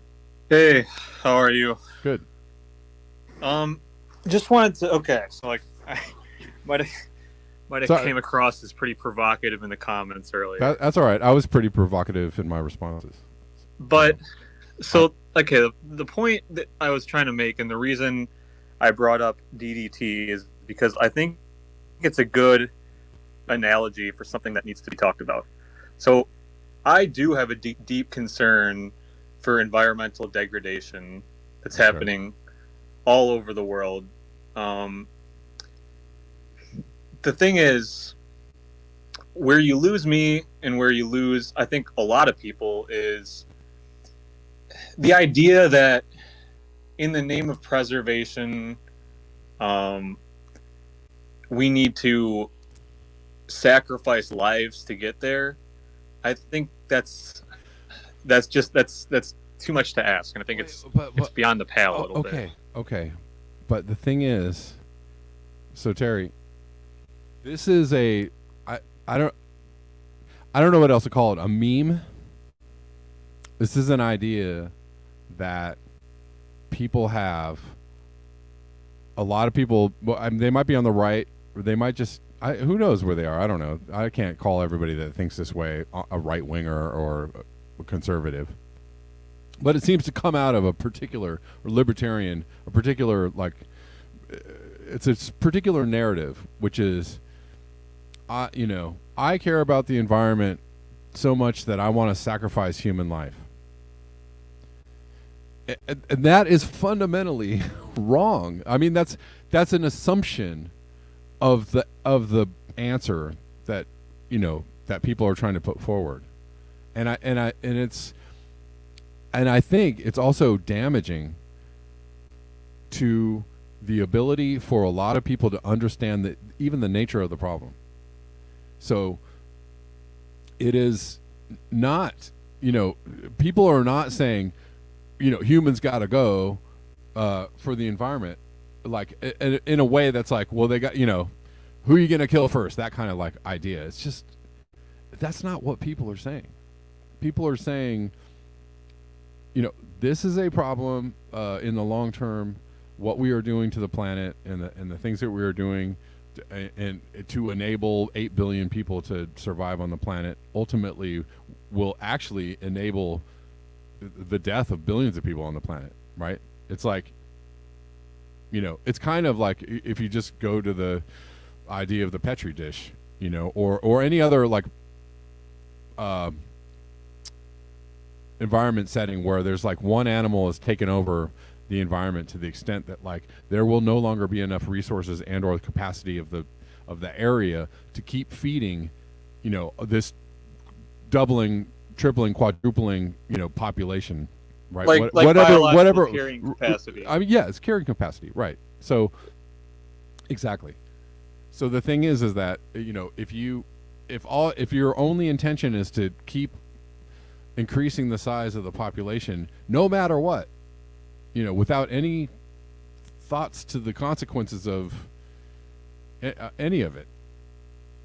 Hey, how are you? Good. Just wanted to. Okay, so I might have came across as pretty provocative in the comments earlier. That's all right. I was pretty provocative in my responses. But the point that I was trying to make, and the reason I brought up DDT is because I think it's a good analogy for something that needs to be talked about. So I do have a deep concern for environmental degradation that's happening all over the world. The thing is, where you lose me and where you lose, I think, a lot of people is the idea that in the name of preservation, we need to sacrifice lives to get there. I think that's too much to ask, and I think it's beyond the pale a little bit. Okay. But the thing is, so Terry, this is I don't know what else to call it. A meme. This is an idea that people have. A lot of people, they might be on the right, or they might just. Who knows where they are? I don't know. I can't call everybody that thinks this way a right winger or a conservative. But it seems to come out of a particular libertarian, a particular it's a particular narrative, which is, I care about the environment so much that I want to sacrifice human life. And that is fundamentally wrong. I mean, that's an assumption of the answer that that people are trying to put forward, and I think it's also damaging to the ability for a lot of people to understand even the nature of the problem. So it is not, people are not saying, humans got to go for the environment, like in a way that's like, well, they got, who are you going to kill first? That kind of idea. It's just, that's not what people are saying. People are saying, this is a problem in the long term. What we are doing to the planet and the things that we are doing to enable 8 billion people to survive on the planet ultimately will actually enable the death of billions of people on the planet, right? It's like, it's kind of like if you just go to the idea of the Petri dish, or any other environment setting where there's one animal has taken over the environment to the extent that there will no longer be enough resources and or capacity of the area to keep feeding this doubling, tripling, quadrupling population, right? Whatever carrying capacity. I mean, yeah, it's carrying capacity, right? So Exactly. So the thing is that, you know, if your only intention is to keep increasing the size of the population, no matter what, you know, without any thoughts to the consequences of any of it,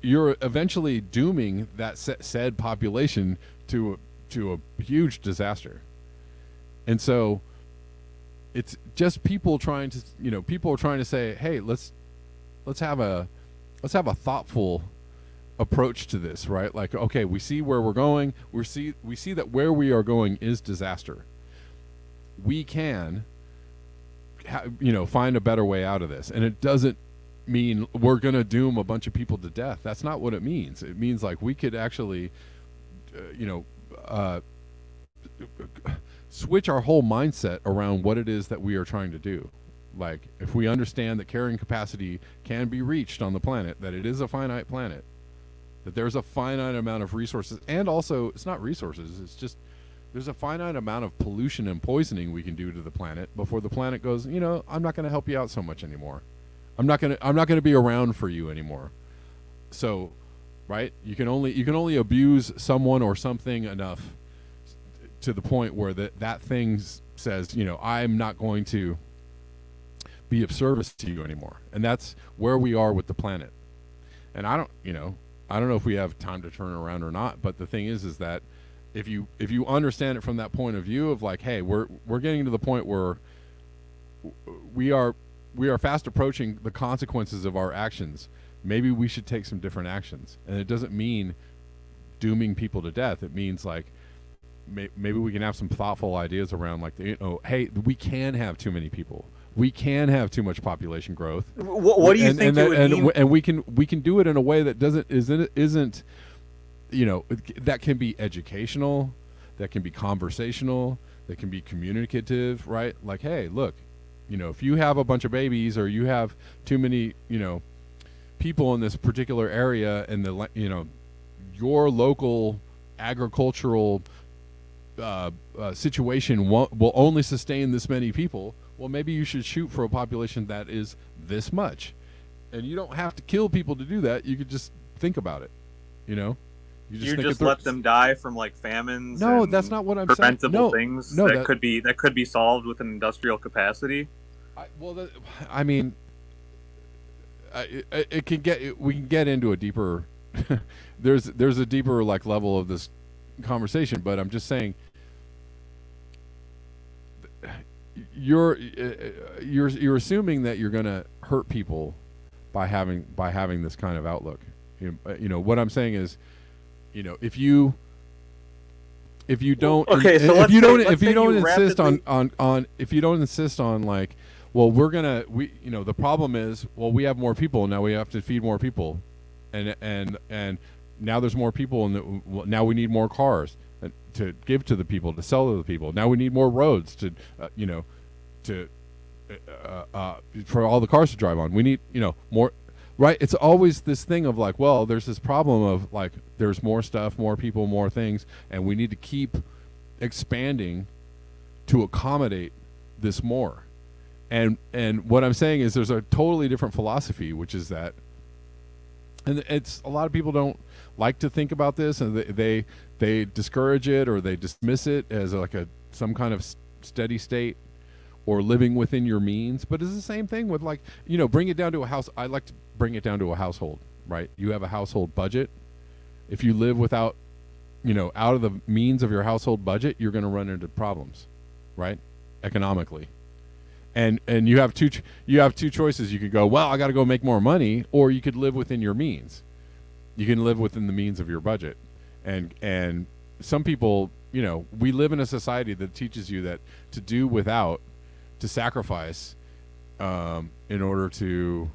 you're eventually dooming that said population to a huge disaster. And so it's just people trying to, you know, people are trying to say, hey, let's have a thoughtful approach to this, right? Like, okay, we see where we're going. We see that where we are going is disaster. We can, you know, find a better way out of this, and it doesn't mean we're going to doom a bunch of people to death. That's not what it means. It means like we could actually, you know, switch our whole mindset around what it is that we are trying to do. Like, if we understand that carrying capacity can be reached on the planet, that it is a finite planet, that there's a finite amount of resources, and also it's not resources, it's just there's a finite amount of pollution and poisoning we can do to the planet before the planet goes, you know, I'm not going to help you out so much anymore. I'm not going to be around for you anymore. So, right? You can only abuse someone or something enough to the point where that thing says, you know, I'm not going to be of service to you anymore. And that's where we are with the planet. And I don't know if we have time to turn around or not, but the thing is that if you understand it from that point of view of like, hey, we're getting to the point where we are fast approaching the consequences of our actions. Maybe we should take some different actions. And it doesn't mean dooming people to death. It means like maybe we can have some thoughtful ideas around like, you know, hey, we can have too many people. We can have too much population growth. What do you think it would mean? And we can do it in a way that isn't, you know, that can be educational, that can be conversational, that can be communicative, right? Like, hey, look, you know, if you have a bunch of babies or you have too many, you know, people in this particular area, and you know, your local agricultural situation will only sustain this many people. Well, maybe you should shoot for a population that is this much, and you don't have to kill people to do that. You could just think about it, you know. You just let them die from like famines. No, and that's not what I'm saying. preventable things that could be solved with an industrial capacity. I mean, it can get. We can get into a deeper. there's a deeper like level of this conversation, but I'm just saying. You're assuming that you're going to hurt people by having this kind of outlook. You know what I'm saying is, you know, if you don't insist on like, well, you know, the problem is, well, we have more people now, we have to feed more people, and now there's more people, and now we need more cars to give to the people, to sell to the people. Now we need more roads to, you know, for all the cars to drive on. We need, you know, more, right? It's always this thing of like, well, there's this problem of like, there's more stuff, more people, more things, and we need to keep expanding to accommodate this more. And what I'm saying is there's a totally different philosophy, which is that, and it's a lot of people don't like to think about this, and they discourage it or they dismiss it as like some kind of steady state or living within your means. But it's the same thing with like, you know, bring it down to a house. I like to bring it down to a household, right? You have a household budget. If you live without, you know, out of the means of your household budget, you're going to run into problems, right? Economically. And you have two choices. You could go, well, I got to go make more money, or you could live within your means. You can live within the means of your budget. And some people, you know, we live in a society that teaches you that to do without, to sacrifice, in order to,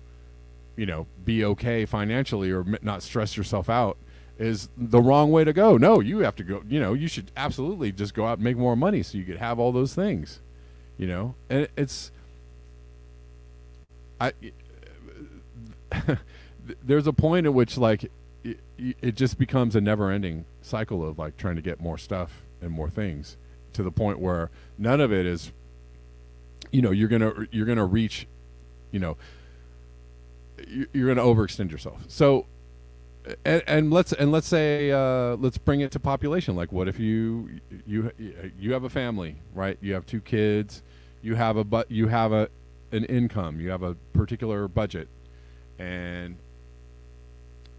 you know, be okay financially or not stress yourself out, is the wrong way to go. No, you have to go, you know, you should absolutely just go out and make more money so you could have all those things, you know. And there's a point at which like it just becomes a never-ending cycle of like trying to get more stuff and more things, to the point where none of it is, you know, you're gonna reach, you know, you're going to overextend yourself. So, and let's say let's bring it to population. Like, what if you have a family, right? You have 2 kids, you have an income, you have a particular budget, and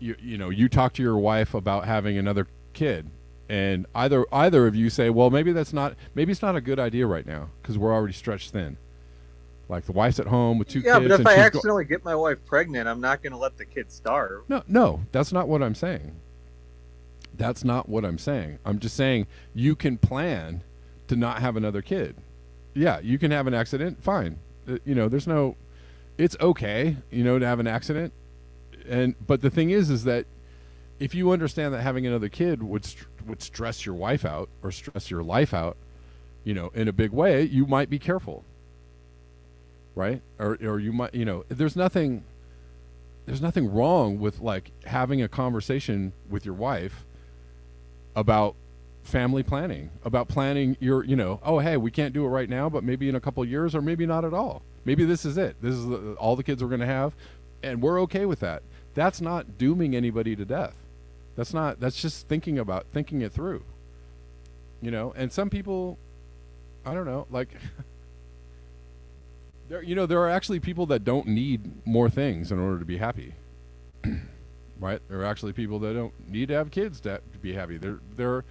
you talk to your wife about having another kid, and either of you say, well, maybe it's not a good idea right now because we're already stretched thin. Like, the wife's at home with 2 kids. Yeah, but if and I she's accidentally get my wife pregnant, I'm not going to let the kid starve. No, that's not what I'm saying. That's not what I'm saying. I'm just saying you can plan to not have another kid. Yeah, you can have an accident. Fine. There's no. It's okay, to have an accident. But the thing is that if you understand that having another kid would stress your wife out or stress your life out, in a big way, you might be careful. Right? Or you might, there's nothing wrong with, like, having a conversation with your wife about family planning, about planning your, oh, hey, we can't do it right now, but maybe in a couple of years, or maybe not at all. Maybe this is it. This is all the kids we're going to have, and we're okay with that. That's not dooming anybody to death. That's just thinking it through. And some people, I don't know, like, there are actually people that don't need more things in order to be happy. Right? There are actually people that don't need to have kids to be happy. There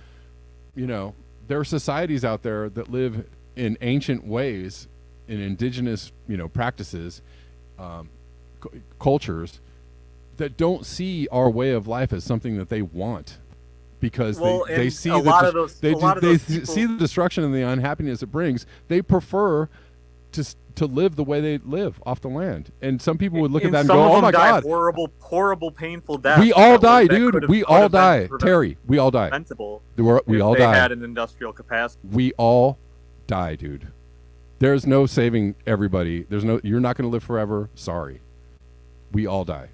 are societies out there that live in ancient ways, in indigenous, practices, cultures, that don't see our way of life as something that they want, because they see see the destruction and the unhappiness it brings. They prefer to live the way they live off the land. And some people would look at that and go, oh my God. Horrible, painful death. We all die, dude. We all die. Terry, we all die. We all die. They had an industrial capacity. We all die, dude. There's no saving everybody. You're not going to live forever. Sorry. We all die.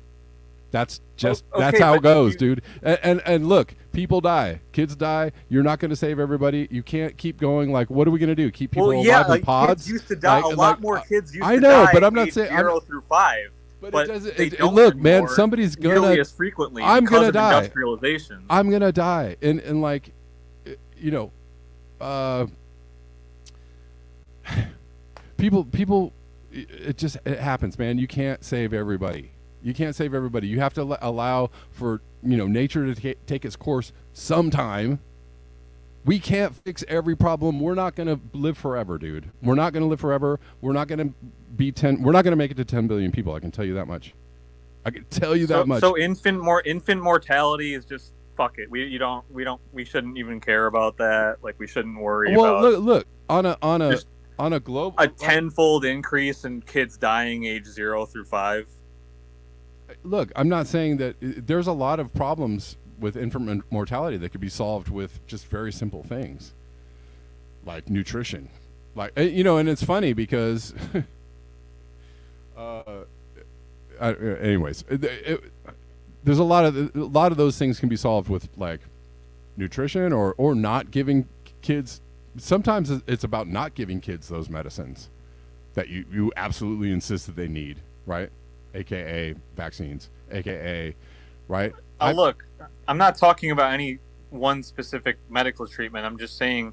That's how it goes, dude. And look, people die, kids die. You're not going to save everybody. You can't keep going. Like, what are we going to do? Keep people alive in pods? Kids used to die. A lot more kids used I to know, die. But I'm not saying 0 through 5. But it doesn't. Look, man, somebody's gonna. As frequently I'm gonna die. Industrialization. I'm gonna die, and like, people. It happens, man. You can't save everybody. You can't save everybody. You have to allow for nature to take its course sometime. We can't fix every problem. We're not going to live forever, dude. We're not going to live forever. We're not going to be 10. We're not going to make it to 10 billion people. I can tell you that much. I can tell you that much. So infant mortality is just fuck it. We shouldn't even care about that. Like, we shouldn't worry about. Well, look on a global, a tenfold increase in kids dying age 0 through 5. Look, I'm not saying that there's a lot of problems with infant mortality that could be solved with just very simple things, like nutrition. Like, and it's funny because, anyways, there's a lot of those things can be solved with, like, nutrition or not giving kids. Sometimes it's about not giving kids those medicines that you absolutely insist that they need, right? AKA vaccines, AKA, right? Look, I'm not talking about any one specific medical treatment. I'm just saying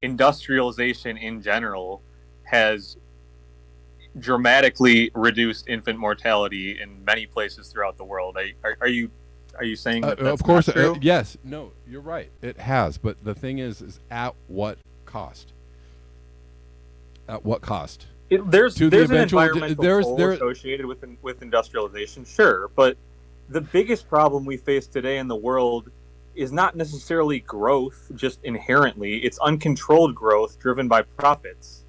industrialization in general has dramatically reduced infant mortality in many places throughout the world. Are you saying that that's of course, not true? Yes. No, you're right. It has. But the thing is at what cost? At what cost? There's an environmental toll associated with industrialization, sure, but the biggest problem we face today in the world is not necessarily growth just inherently. It's uncontrolled growth driven by profits.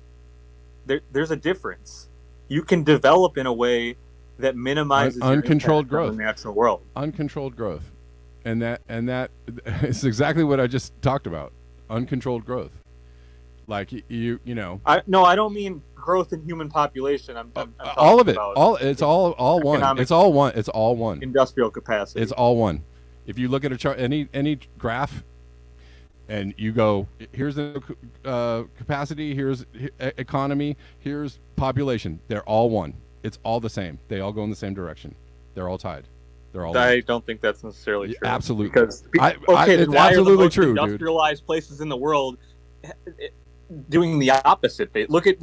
There's a difference. You can develop in a way that minimizes uncontrolled growth in the natural world. Uncontrolled growth, and that is exactly what I just talked about. Uncontrolled growth, like you know. I don't mean growth in human population. I'm all of it. It's all one. It's all one. It's all one. Industrial capacity. It's all one. If you look at a chart, any graph, and you go, here's the capacity, here's economy, here's population. They're all one. It's all the same. They all go in the same direction. They're all tied. They're all. I don't think that's necessarily true. Absolutely. Because It's then why absolutely are the most true, dude. industrialized places in the world doing the opposite? Look at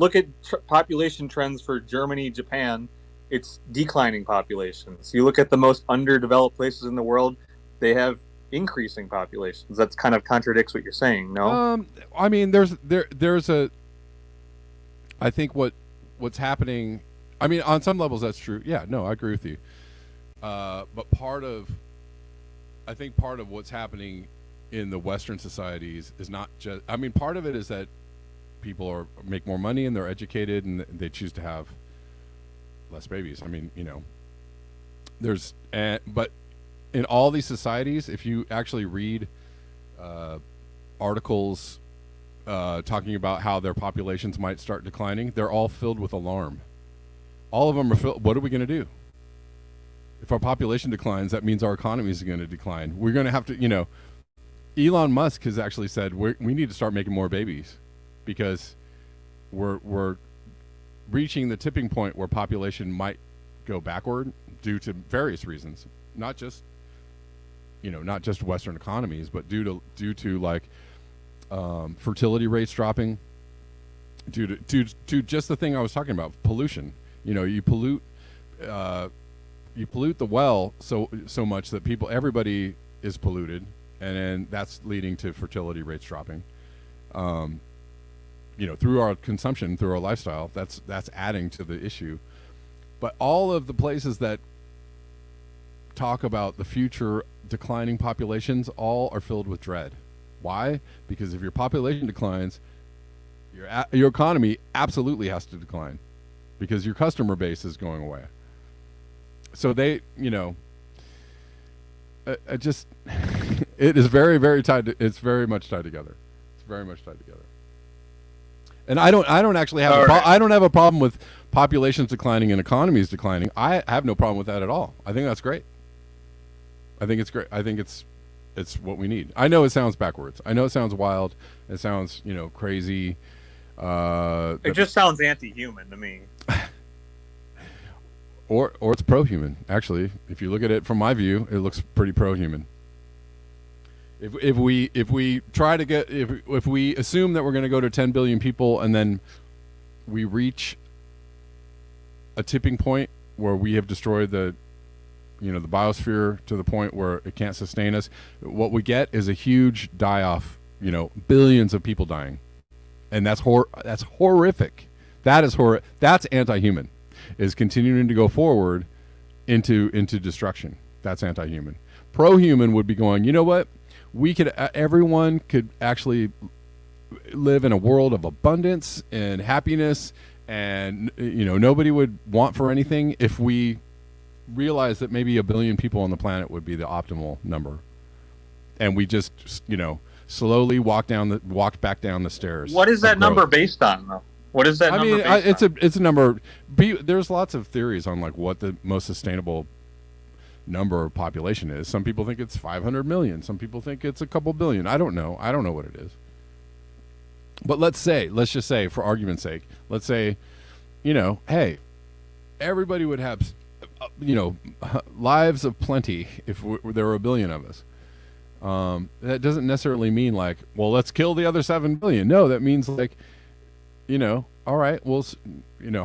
population trends for Germany, Japan. It's declining populations. You look at the most underdeveloped places in the world; they have increasing populations. That's kind of contradicts what you're saying. No, I mean, there's a. I think what's happening. I mean, on some levels, that's true. Yeah, no, I agree with you. But I think part of what's happening in the Western societies is not just. I mean, part of it is that people make more money and they're educated and they choose to have less babies. I mean, but in all these societies, if you actually read articles talking about how their populations might start declining, they're all filled with alarm. All of them are filled. What are we going to do? If our population declines, that means our economy is going to decline. We're going to have to, Elon Musk has actually said we need to start making more babies because we're reaching the tipping point where population might go backward due to various reasons, not just Western economies, but due to like fertility rates dropping, due to just the thing I was talking about, pollution. You pollute the well so much that everybody is polluted, and then that's leading to fertility rates dropping. Through our consumption, through our lifestyle, that's adding to the issue. But all of the places that talk about the future declining populations all are filled with dread. Why? Because if your population declines, your economy absolutely has to decline because your customer base is going away. So they, it is very, very tied. It's very much tied together. It's very much tied together. And I don't actually have I don't have a problem with populations declining and economies declining. I have no problem with that at all. I think that's great. I think it's great. I think it's what we need. I know it sounds backwards. I know it sounds wild. It sounds, crazy. It just sounds anti-human to me. Or it's pro-human. Actually, if you look at it from my view, it looks pretty pro-human. If we try to get if we assume that we're going to go to 10 billion people and then we reach a tipping point where we have destroyed the biosphere to the point where it can't sustain us, what we get is a huge die-off. Billions of people dying, and that's horrific. That's anti-human. Is continuing to go forward into destruction. That's anti-human. Pro-human would be going, you know what? Everyone could actually live in a world of abundance and happiness, and nobody would want for anything if we realize that maybe 1 billion people on the planet would be the optimal number, and we just slowly walk back down the stairs. What is that number based on, though? What is that number based on? It's a number. There's lots of theories on like what the most sustainable number of population is. Some people think it's 500 million. Some people think it's a couple billion. I don't know. I don't know what it is. But let's just say, for argument's sake, let's say, hey, everybody would have, lives of plenty if there were 1 billion of us. That doesn't necessarily mean like, well, let's kill the other 7 billion. No, that means like, all right, well,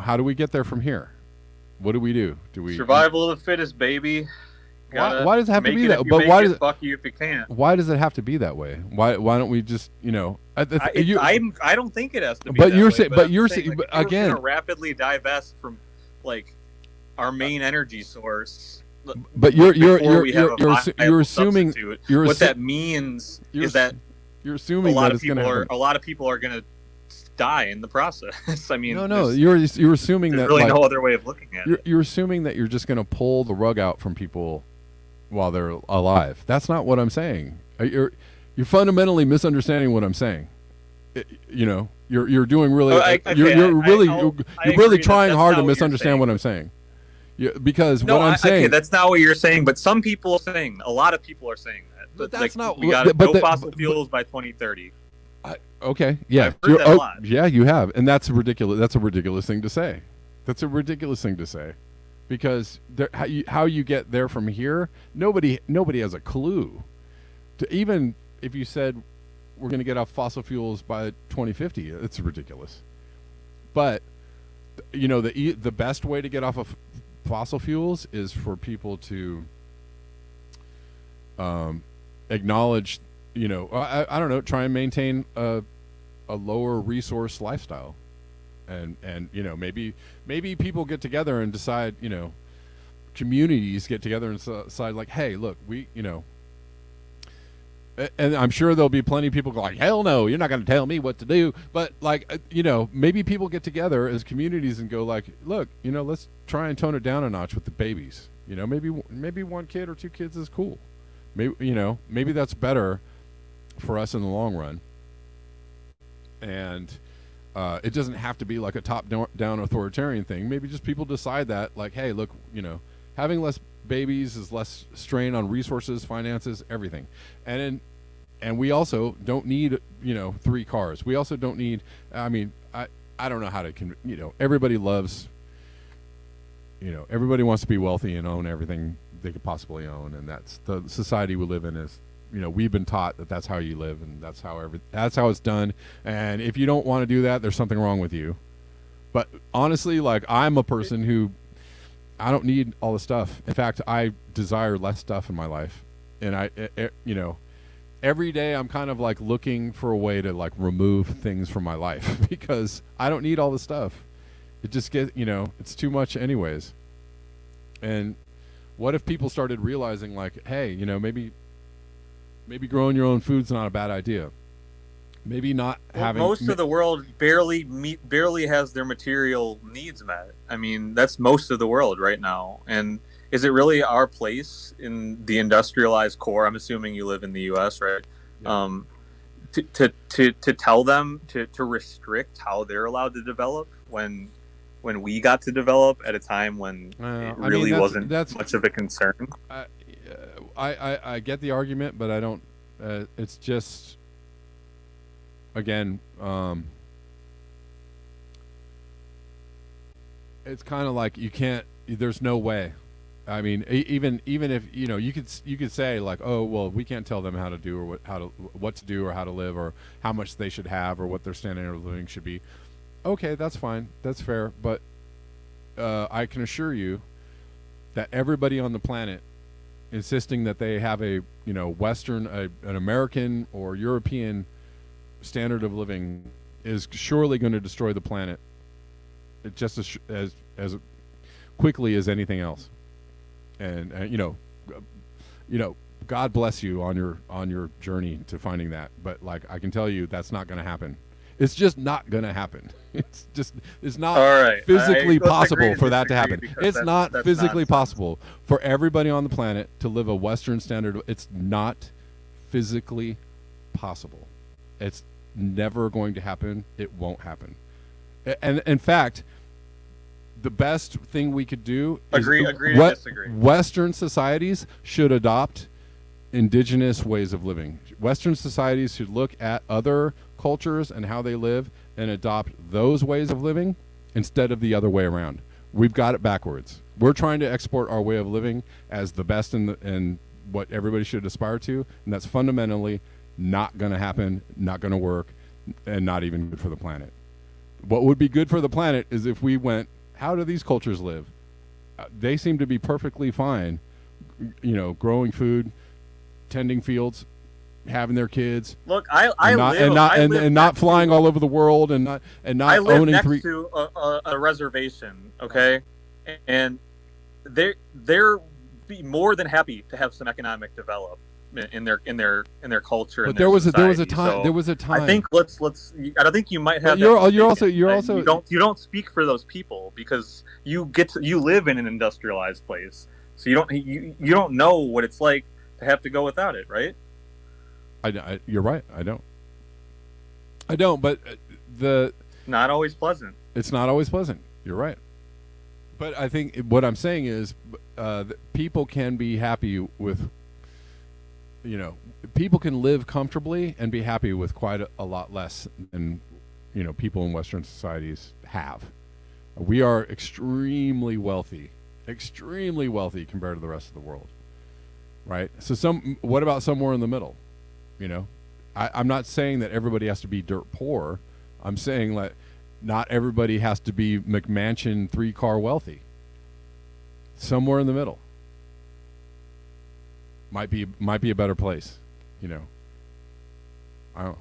how do we get there from here? What do we do? Survival of the fittest, baby? Why does it have to be that? But why does it fuck you if you can't? Why does it have to be that way? Why don't we just I don't think it has to be. But that you're way, saying, but you're saying, like, again, we're rapidly divest from like our main energy source. But you're assuming what that means is that you're assuming a lot of people are going to die in the process. I mean, no, you're assuming that really no other way of looking at it. You're assuming that you're just going to pull the rug out from people while they're alive. That's not what I'm saying. You're fundamentally misunderstanding what I'm saying. You're doing really. You're really trying hard to misunderstand what I'm saying. Because what I'm saying. Okay, that's not what you're saying. But some people are saying. A lot of people are saying that. But that's not. We got no fossil fuels by 2030. Okay. Yeah. I've heard that a lot. Yeah, you have, and that's ridiculous. That's a ridiculous thing to say. because how you get there from here, nobody has a clue. Even if you said we're going to get off fossil fuels by 2050, it's ridiculous. But the best way to get off of fossil fuels is for people to acknowledge, I don't know, try and maintain a lower resource lifestyle. And maybe people get together and decide, communities get together and decide, like, hey, look, and I'm sure there'll be plenty of people go like, hell no, you're not going to tell me what to do. But like, maybe people get together as communities and go like, look, let's try and tone it down a notch with the babies. Maybe one kid or two kids is cool. Maybe that's better for us in the long run. And it doesn't have to be like a top-down authoritarian thing. Maybe just people decide that, like, hey, look, having less babies is less strain on resources, finances, everything. And we also don't need, 3 cars. We also don't need. I mean, I don't know how to. Everybody loves. Everybody wants to be wealthy and own everything they could possibly own, and that's the society we live in. Is we've been taught that that's how you live, and that's how it's done. And if you don't want to do that, there's something wrong with you. But honestly, like, I'm a person who I don't need all the stuff. In fact, I desire less stuff in my life, and every day I'm kind of like looking for a way to like remove things from my life because I don't need all the stuff. It just it's too much anyways. And what if people started realizing, like, hey, maybe growing your own food's not a bad idea. Maybe not having. Most of the world barely has their material needs met. I mean, that's most of the world right now. And is it really our place in the industrialized core? I'm assuming you live in the U.S., right? Yeah. To tell them to restrict how they're allowed to develop when we got to develop at a time when it really wasn't much of a concern. I get the argument, but I don't. It's just, again, it's kind of like you can't. There's no way. I mean, even if you could say like, oh well, we can't tell them how to do or what to do or how to live or how much they should have or what their standard of living should be. Okay, that's fine. That's fair. But I can assure you that everybody on the planet insisting that they have a Western, an American or European standard of living is surely going to destroy the planet just as quickly as anything else. And God bless you on your journey to finding that. But like, I can tell you that's not going to happen. It's just not going to happen. It's not physically possible for that to happen. It's not physically possible for everybody on the planet to live a Western standard. It's not physically possible. It's never going to happen. It won't happen. And in fact, the best thing we could do is agree to disagree. Western societies should adopt indigenous ways of living. Western societies should look at other cultures and how they live and adopt those ways of living instead of the other way around. We've got it backwards. We're trying to export our way of living as the best and what everybody should aspire to, and that's fundamentally not going to happen, not going to work, and not even good for the planet. What would be good for the planet is if we went, how do these cultures live? They seem to be perfectly fine, growing food, tending fields, having their kids. Look, not flying all over the world and not I live owning next to a reservation, okay, and they're be more than happy to have some economic development in their culture. But and there was society. a time. So there was a time. I think let's. I don't think you might have. You don't speak for those people because you live in an industrialized place, so you don't know what it's like to have to go without it, right? You're right. I don't. But not always pleasant. It's not always pleasant. You're right. But I think what I'm saying is, that people can be happy with. People can live comfortably and be happy with quite a lot less than people in Western societies have. We are extremely wealthy, extremely wealthy compared to the rest of the world, right? So what about somewhere in the middle? You know, I'm not saying that everybody has to be dirt poor. I'm saying that not everybody has to be McMansion 3-car wealthy. Somewhere in the middle might be a better place. You know, I don't know.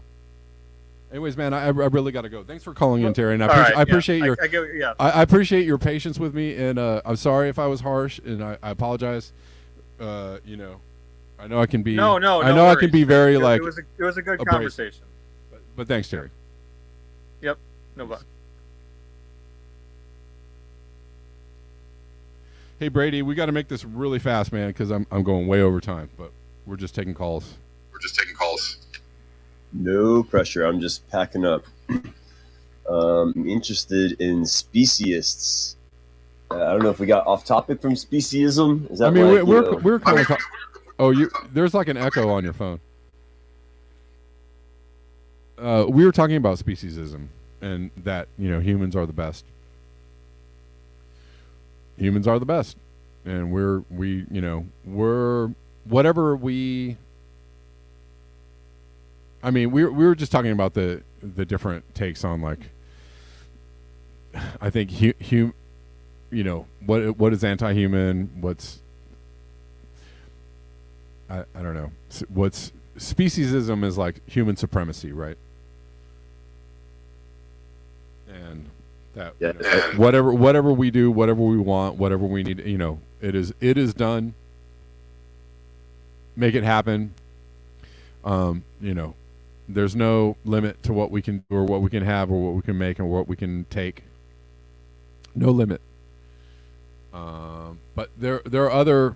Anyways, man, I really got to go. Thanks for calling in, Terry. And I appreciate your I appreciate your patience with me, and I'm sorry if I was harsh, and I apologize. You know, I know I can be. No, I know I can be very like. It was a good abrasive. conversation. But thanks, Terry. Yep. No problem. Hey Brady, we got to make this really fast, man, because I'm going way over time. But we're just taking calls. No pressure. I'm just packing up. I'm interested in speciesists. I don't know if we got off topic from speciesism. Is that? I mean, like, we're calling. There's like an echo on your phone. We were talking about speciesism and that humans are the best. Humans are the best, and we're whatever we. I mean, we were just talking about the different takes on, like, I think what is anti-human, what's I don't know, what's speciesism is like human supremacy, right? And that whatever we do, whatever we want, whatever we need, it is done. Make it happen. There's no limit to what we can do or what we can have or what we can make and what we can take. No limit. But there are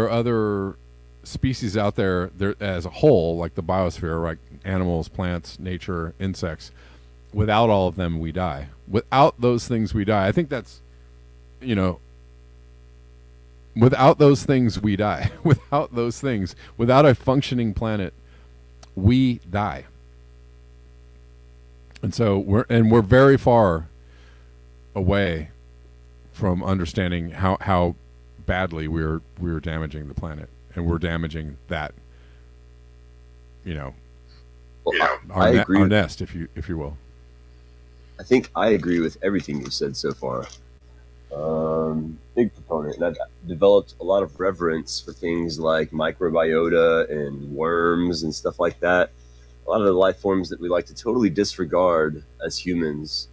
other species out there as a whole, like the biosphere, like animals, plants, nature, insects. Without all of them, we die. Without those things, we die. I think that's, without those things, we die. Without those things, without a functioning planet, we die. And so we're very far away from understanding how badly we're damaging the planet, and we're damaging that our nest, if you will. I think I agree with everything you said so far. Big proponent, and I've developed a lot of reverence for things like microbiota and worms and stuff like that. A lot of the life forms that we like to totally disregard as humans.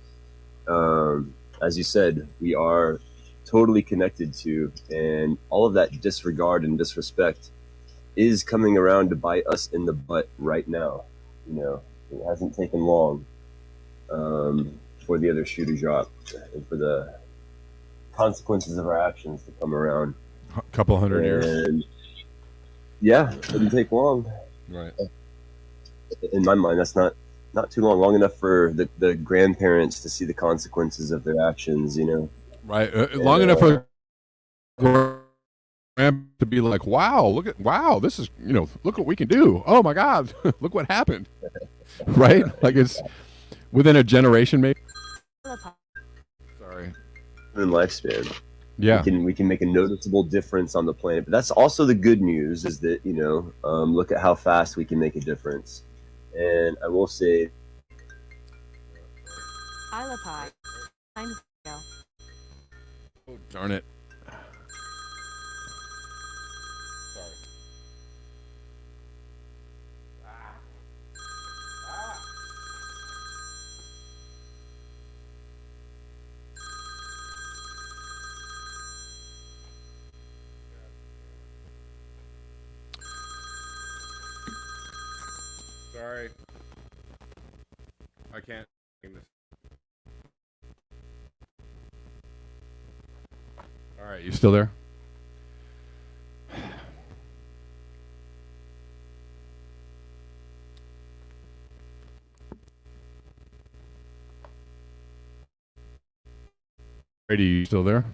As you said, we are totally connected to, and all of that disregard and disrespect is coming around to bite us in the butt right now. It hasn't taken long for the other shoe to drop and for the consequences of our actions to come around. A couple hundred years. Yeah, it didn't take long. Right. In my mind, that's not too long enough for the grandparents to see the consequences of their actions, Right. Long enough for grandparents to be like, wow, this is, look what we can do. Oh my God, look what happened. Right? Like it's within a generation, maybe. Sorry. In lifespan. Yeah. We can make a noticeable difference on the planet. But that's also the good news, is that, look at how fast we can make a difference. And I will say, oh, darn it. Sorry. Sorry. I can't name this. All right, you still there? Brady, you still there?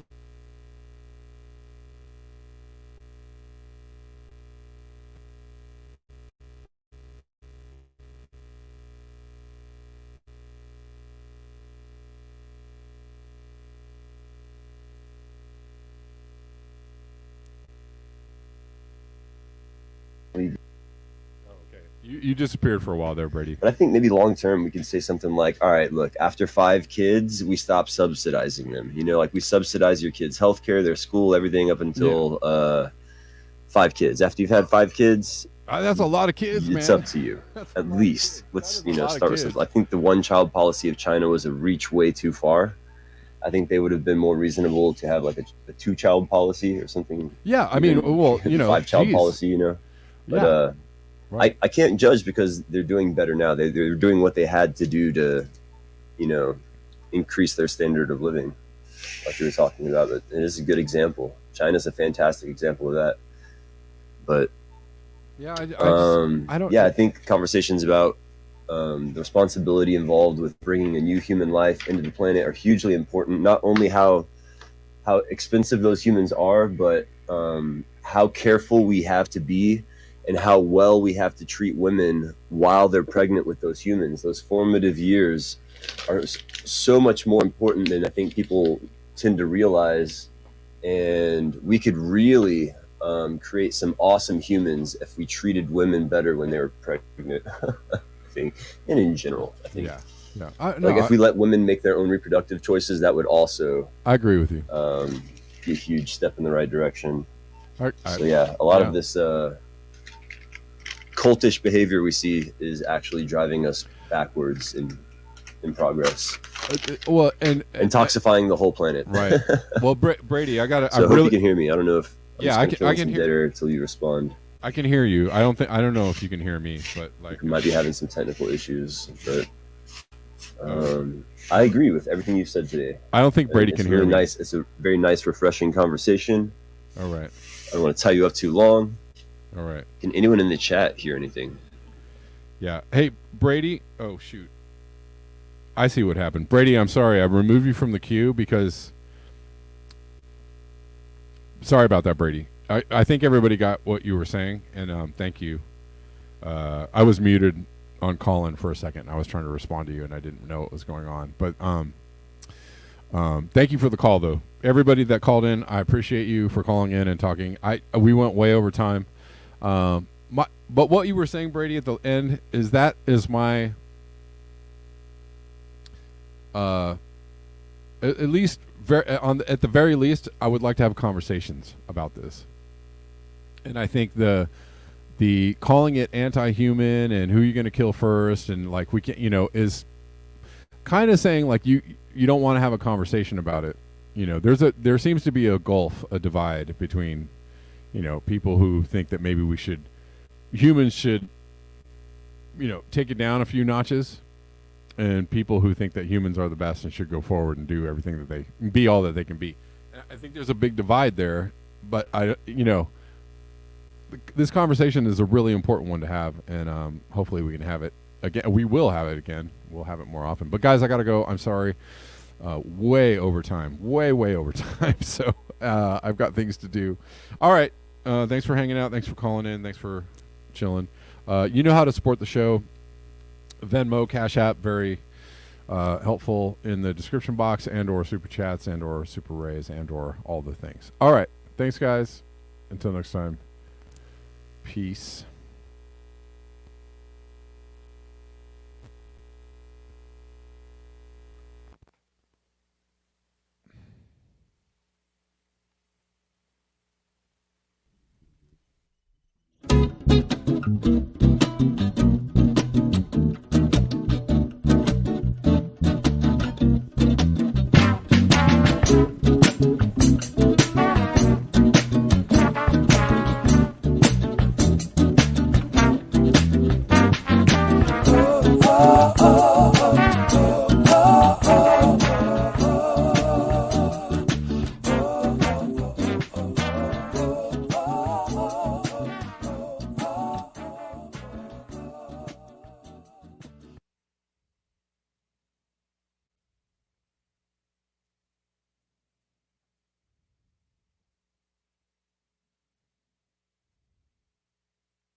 You disappeared for a while there, Brady. But I think maybe long term we could say something like, all right, look, after 5 kids, we stop subsidizing them. You know, like we subsidize your kids' healthcare, their school, everything up until 5 kids. After you've had 5 kids, That's a lot of kids, man. it's up to you. At least let's start with something. I think the one-child policy of China was a reach way too far. I think they would have been more reasonable to have like a 2-child policy or something. Yeah, I mean, well, 5-child policy, But right. I can't judge because they're doing better now. They're doing what they had to do to, increase their standard of living, like we were talking about. But it is a good example. China's a fantastic example of that. But I think conversations about the responsibility involved with bringing a new human life into the planet are hugely important. Not only how expensive those humans are, but how careful we have to be and how well we have to treat women while they're pregnant with those humans. Those formative years are so much more important than I think people tend to realize. And we could really create some awesome humans if we treated women better when they were pregnant. I think, and in general, I think. Yeah. If we let women make their own reproductive choices, that would also. I agree with you. Be a huge step in the right direction. A lot of this cultish behavior we see is actually driving us backwards in progress. Well, and intoxifying the whole planet. Right. Well, Brady, I got to. So I hope you can hear me. I don't know if. I can hear until you respond. I can hear you. I don't know if you can hear me, but you might be having some technical issues. But I agree with everything you've said today. I don't think Brady can hear me. Nice. It's a very nice, refreshing conversation. All right. I don't want to tie you up too long. All right. Can anyone in the chat hear anything? Yeah. Hey, Brady. Oh, shoot. I see what happened. Brady, I'm sorry. I removed you from the queue because... Sorry about that, Brady. I think everybody got what you were saying, and thank you. I was muted on call-in for a second. I was trying to respond to you, and I didn't know what was going on. But thank you for the call, though. Everybody that called in, I appreciate you for calling in and talking. We went way over time. But what you were saying, Brady, at the end is my at least at the very least, I would like to have conversations about this. And I think the calling it anti-human and who you're going to kill first, and like we can, is kind of saying like you don't want to have a conversation about it. There seems to be a divide between, people who think that maybe humans should, take it down a few notches, and people who think that humans are the best and should go forward and do everything that they be all that they can be. And I think there's a big divide there, but this conversation is a really important one to have, and hopefully we can have it again. We will have it again. We'll have it more often. But guys, I got to go. I'm sorry. Way over time. Way over time. So I've got things to do. All right. Thanks for hanging out. Thanks for calling in. Thanks for chilling. You know how to support the show. Venmo, Cash App, very helpful in the description box, and or super chats, and or super rays, and or all the things. All right. Thanks, guys. Until next time. Peace.